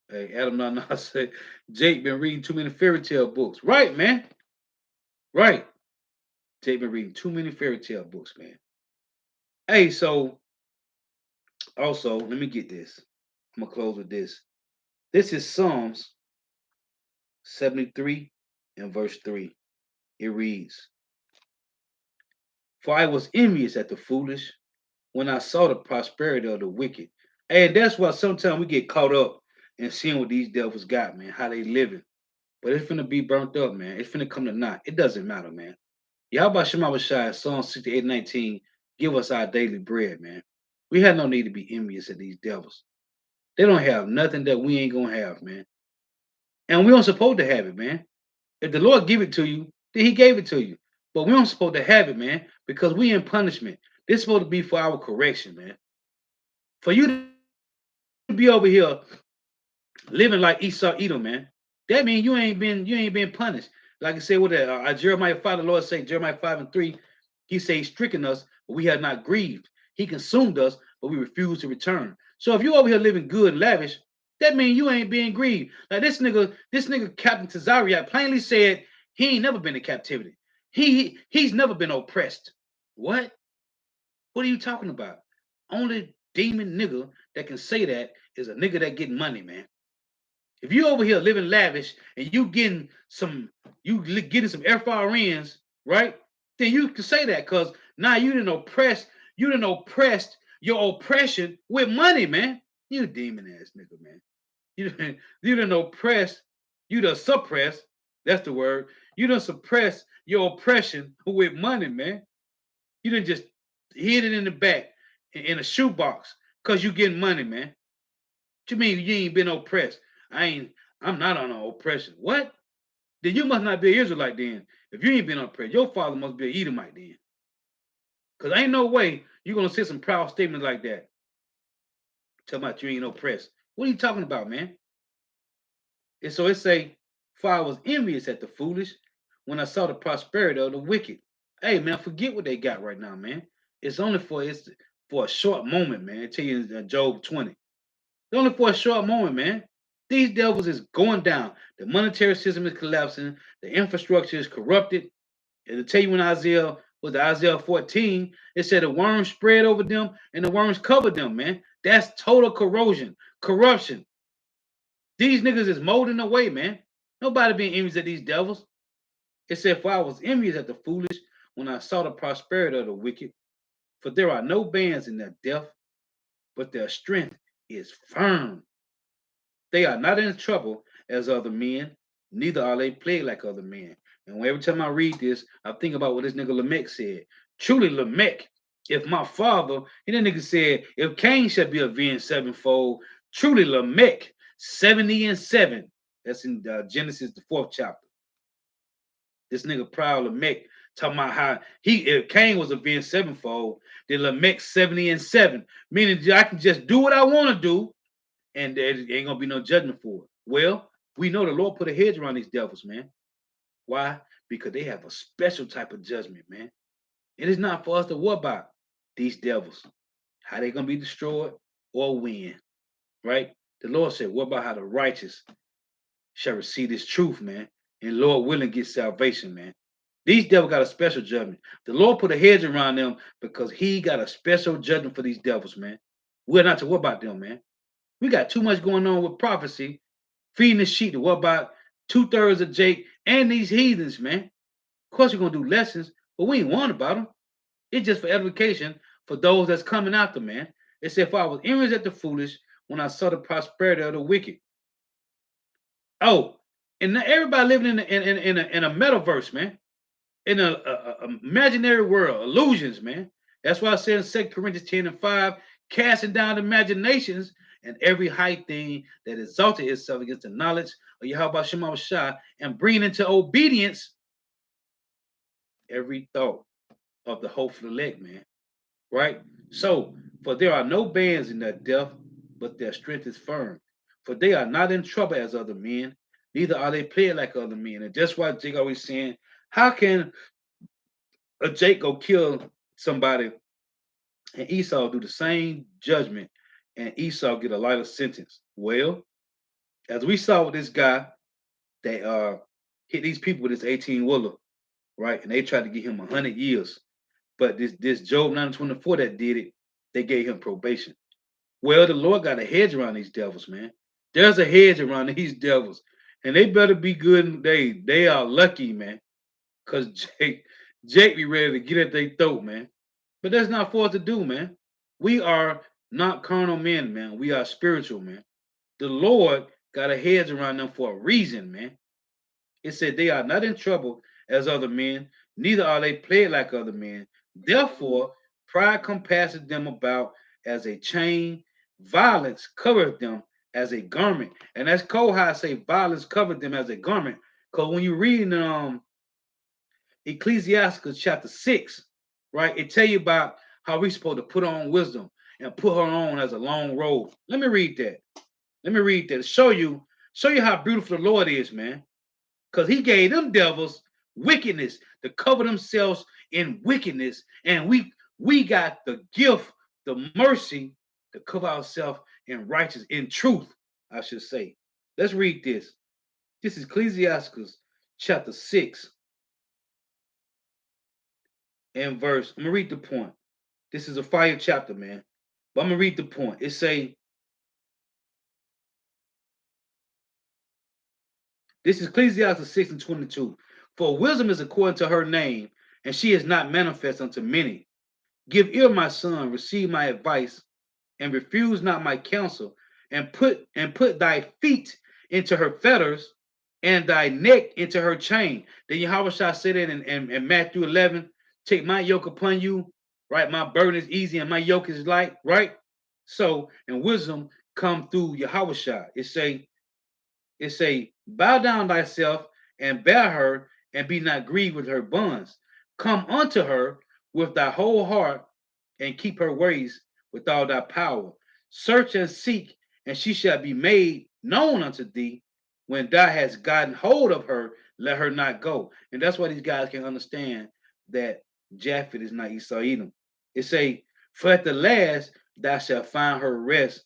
Hey, Adam Nana said Jake been reading too many fairy tale books. Right, man. Right. Jake been reading too many fairy tale books, man. Hey, so also let me get this. I'm gonna close with this. This is Psalms 73 and verse 3. It reads, for I was envious at the foolish when I saw the prosperity of the wicked. And that's why sometimes we get caught up in seeing what these devils got, man, how they living. But it's finna be burnt up, man. It's finna come to naught. It doesn't matter, man. Yahweh Shema Shai, Psalm 68:19, give us our daily bread, man. We have no need to be envious of these devils. They don't have nothing that we ain't gonna have, man. And we don't supposed to have it, man. If the Lord give it to you, then he gave it to you. But we don't supposed to have it, man, because we in punishment. This supposed to be for our correction, man. For you to be over here living like Esau Edom, man, that means you ain't been punished. Like I said, with that Jeremiah 5, the Lord say Jeremiah 5 and 3, he say he's stricken us, but we have not grieved. He consumed us, but we refuse to return. So if you over here living good and lavish, that means you ain't being grieved. Like this nigga Captain Tazariak plainly said he ain't never been in captivity. He's never been oppressed. What? What are you talking about? Only demon nigga that can say that is a nigga that getting money, man. If you over here living lavish and you getting some FRNs, right? Then you can say that because now you didn't oppressed your oppression with money, man. You demon ass nigga, man. You didn't oppress, you done suppress, that's the word. You done suppress your oppression with money, man. You didn't just hid it in the back in a shoebox because you getting money, man. What you mean you ain't been oppressed? I'm not on oppression. What? Then you must not be an Israelite then. If you ain't been oppressed, your father must be an Edomite then. Because ain't no way you're gonna say some proud statements like that. Tell about you ain't oppressed. What are you talking about, man? And so it say, for I was envious at the foolish when I saw the prosperity of the wicked. Hey man, forget what they got right now, man. It's for a short moment, man. I tell you in Job 20. It's only for a short moment, man. These devils is going down. The monetary system is collapsing. The infrastructure is corrupted. And to tell you when Isaiah 14, it said the worms spread over them and the worms covered them, man. That's total corrosion, corruption. These niggas is molding away, man. Nobody being envious at these devils. It said, for I was envious at the foolish when I saw the prosperity of the wicked. For there are no bands in their death, but their strength is firm. They are not in trouble as other men, neither are they plagued like other men. And every time I read this, I think about what this nigga Lamech said. Truly, Lamech, if my father, and that nigga said, if Cain shall be avenged sevenfold, truly Lamech, 70 and 7. That's in Genesis, the 4th chapter. This nigga proud Lamech talking about how he if Cain was avenged sevenfold, then Lamech 70 and 7. Meaning I can just do what I want to do and there ain't gonna be no judgment for it. Well, we know the Lord put a hedge around these devils, man. Why? Because they have a special type of judgment, man. It is not for us to worry about these devils, how they gonna be destroyed or when, right? The Lord said, what about how the righteous shall receive this truth, man? And Lord willing get salvation, man. These devils got a special judgment. The Lord put a hedge around them because he got a special judgment for these devils, man. We're not to worry about them, man. We got too much going on with prophecy, feeding the sheep to what about two-thirds of Jake and these heathens, man. Of course, we're gonna do lessons, but we ain't warned about them. It's just for edification for those that's coming after, man. It said, "For I was envious at the foolish when I saw the prosperity of the wicked." Oh, and now everybody living in a metaverse, man, in a imaginary world, illusions, man. That's why I said in 2 Corinthians 10 and 5, casting down imaginations and every high thing that exalted itself against the knowledge of Yahweh Shema Shah, and bringing into obedience every thought of the hopeful elect, man. Right? So, for there are no bands in their death, but their strength is firm. For they are not in trouble as other men, neither are they plagued like other men. And that's why Jake always saying, how can a Jake go kill somebody and Esau do the same judgment and Esau get a lighter sentence? Well, as we saw with this guy that hit these people with this 18 wheeler, right? And they tried to give him 100 years. But this Job 9:24 that did it, they gave him probation. Well, the Lord got a hedge around these devils, man. There's a hedge around these devils, and they better be good. They are lucky, man, because Jake be ready to get at their throat, man. But that's not for us to do, man. We are not carnal men, man. We are spiritual, man. The Lord got a hedge around them for a reason, man. It said they are not in trouble as other men, neither are they plagued like other men. Therefore, pride compasses them about as a chain, violence covereth them as a garment. And that's cold how I say violence covered them as a garment. Because when you read in Ecclesiasticus chapter 6, right, it tell you about how we supposed to put on wisdom and put her on as a long robe. Let me read that. Let me read that. Show you how beautiful the Lord is, man, because he gave them devils wickedness to cover themselves in wickedness, and we got the gift, the mercy to cover ourselves in righteousness, in truth, I should say. Let's read this. This is Ecclesiasticus chapter 6 and verse. I'm gonna read the point. This is a fire chapter, man. But I'm gonna read the point. It say, this is Ecclesiastes 6 and 22. For wisdom is according to her name, and she is not manifest unto many. Give ear, my son, receive my advice, and refuse not my counsel, and put thy feet into her fetters, and thy neck into her chain. Then Yahweh shall say that in Matthew 11, take my yoke upon you, right? My burden is easy and my yoke is light, right? So, and wisdom come through Yahweh Shah. It say, bow down thyself and bear her, and be not grieved with her bonds. Come unto her with thy whole heart, and keep her ways with all thy power. Search and seek, and she shall be made known unto thee. When thou hast gotten hold of her, let her not go. And that's why these guys can understand that Japheth is not Esau Edom. It say, for at the last thou shalt find her rest,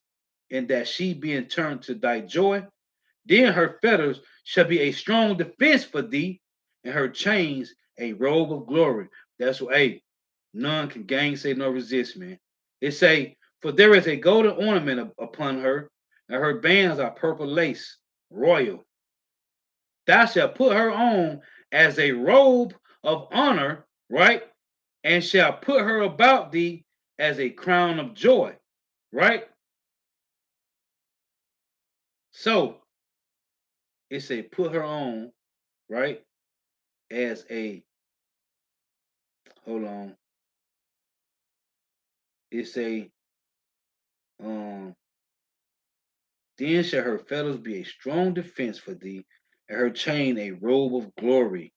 and that she being turned to thy joy, then her fetters shall be a strong defense for thee, and her chains a robe of glory. That's what, hey, none can gainsay nor resist, man. It say, for there is a golden ornament upon her, and her bands are purple lace, royal. Thou shalt put her on as a robe of honor, right? And shall put her about thee as a crown of joy, right? So it say, put her on, right? As a, hold on, it say, um, then shall her fetters be a strong defense for thee, and her chain a robe of glory.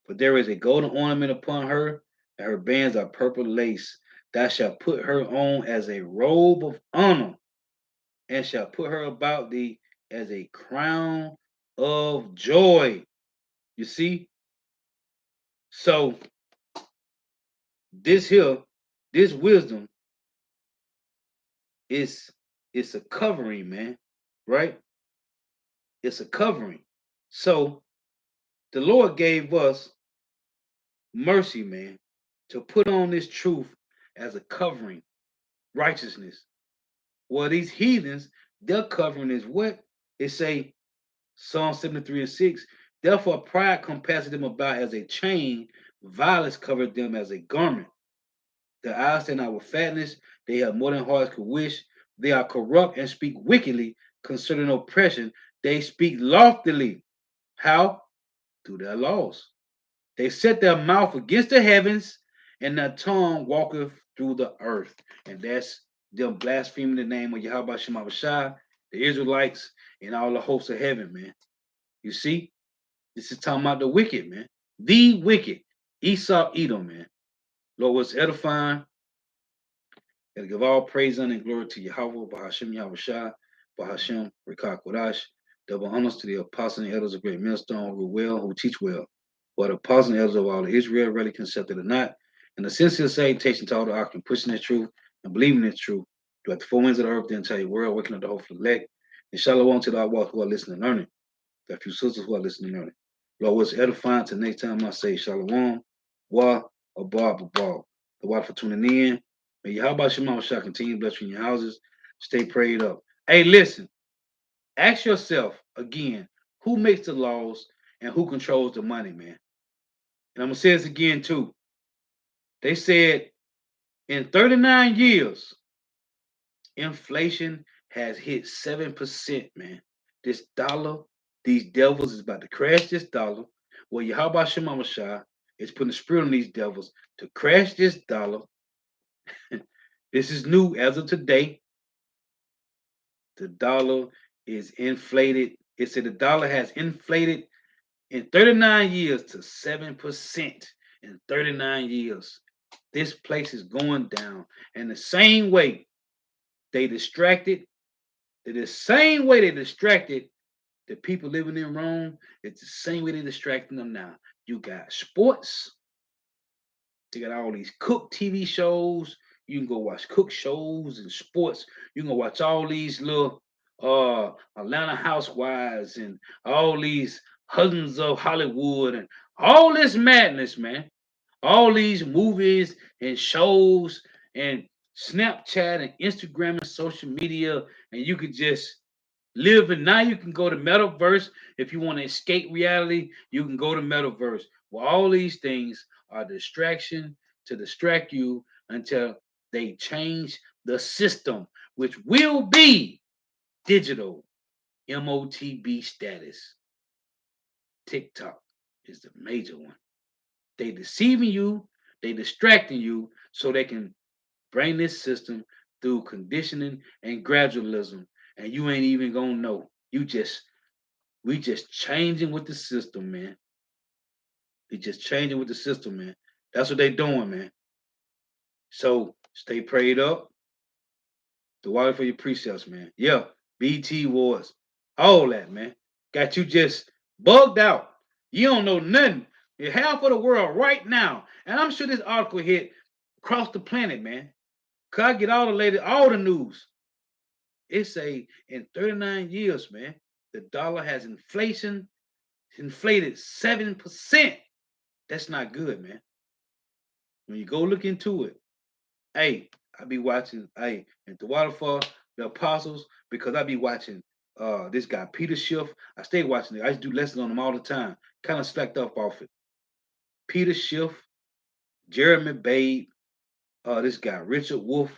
For there is a golden ornament upon her, and her bands are purple lace. Thou shalt put her on as a robe of honor, and shalt put her about thee as a crown of joy. You see? So this here, this wisdom is it's a covering, man. Right? It's a covering. So the Lord gave us mercy, man, to put on this truth as a covering, righteousness. Well, these heathens, their covering is what? It say Psalm 73 and 6. Therefore, pride compasses them about as a chain, violence covered them as a garment. Their eyes stand out with fatness, they have more than hearts could wish. They are corrupt and speak wickedly concerning oppression. They speak loftily. How? Through their laws. They set their mouth against the heavens, and their tongue walketh through the earth. And that's them blaspheming the name of Yahweh Shema Shai, the Israelites, and all the hosts of heaven, man. You see, this is talking about the wicked, man. The wicked. Esau, Edom, man. Lord was edifying. Gotta give all praise honor and glory to Yahweh, Bahashem Yahweh Shai, Bahashem Rikak Wadash. Double honors to the apostles and elders of Great Millstone who well, who teach well. For the apostles and elders of all of Israel, really accepted or not. And the sincere salutation to all the ark pushing this truth and believing this truth throughout the four winds of the earth, the entire world, waking up the whole elect. And shalom to the walk who are listening and learning. The few sisters who are listening and learning. Lord was edifying. Till next time I say shalom, wa, abba, abba. The water for tuning in. May Yahweh Shema shall continue to bless you in your houses. Stay prayed up. Hey, listen. Ask yourself again, who makes the laws and who controls the money, man? And I'm gonna say this again too. They said in 39 years, inflation has hit 7%, man. This dollar, these devils is about to crash this dollar. Well, Yahweh Shema Shah is putting the spirit on these devils to crash this dollar. This is new as of today. The dollar is inflated. It said the dollar has inflated in 39 years to 7% in 39 years. This place is going down. And the same way they distracted, the same way they distracted the people living in Rome, it's the same way they're distracting them now. You got sports, they got all these cook TV shows. You can go watch cook shows and sports. You can go watch all these little Atlanta housewives and all these husbands of Hollywood and all this madness, man. All these movies and shows and Snapchat and Instagram and social media, and you could just live. And now you can go to metaverse if you want to escape reality. You can go to metaverse. Well, all these things are distraction to distract you until they change the system, which will be digital MOTB status. TikTok is the major one. They deceiving you, they distracting you so they can bring this system through conditioning and gradualism, and you ain't even gonna know. We just changing with the system, man. We just changing with the system, man. That's what they doing, man. So stay prayed up. The water for your precepts, man. Yeah, BT Wars, all that, man. Got you just bugged out. You don't know nothing. You're half of the world right now, and I'm sure this article hit across the planet, man. Cause I get all the latest, all the news. It say in 39 years, man, the dollar has inflated 7%. That's not good, man. When you go look into it, hey, I be watching, hey, at the waterfall, the apostles, because I be watching this guy Peter Schiff. I stay watching it. I used to do lessons on him all the time. Kind of slacked up off it. Peter Schiff, Jeremy Babe, this guy Richard Wolf.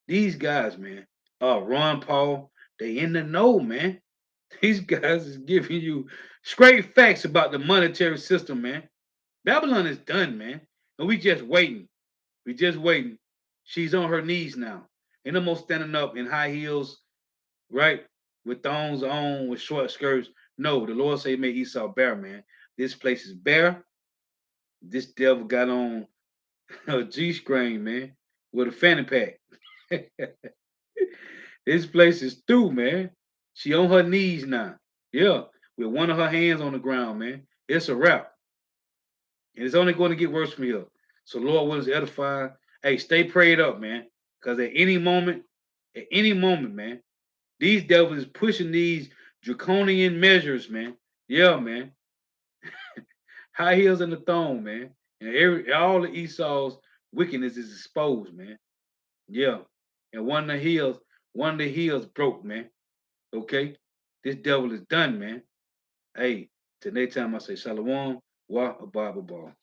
These guys, man. Ron Paul, they in the know, man. These guys is giving you straight facts about the monetary system, man. Babylon is done, man. And we just waiting. We just waiting. She's on her knees now. Ain't no more standing up in high heels, right? With thongs on, with short skirts. No, the Lord say make Esau bare, man. This place is bare. This devil got on a G-string, man, with a fanny pack. This place is through, man. She on her knees now. Yeah, with one of her hands on the ground, man. It's a wrap. And it's only going to get worse from here. So Lord willing to edify. Hey, stay prayed up, man. Because at any moment, man, these devils is pushing these draconian measures, man. Yeah, man. High heels in the throne, man. And all the Esau's wickedness is exposed, man. Yeah. And one of the heels broke, man. Okay? This devil is done, man. Hey, till next time I say Shalom, wa ababa.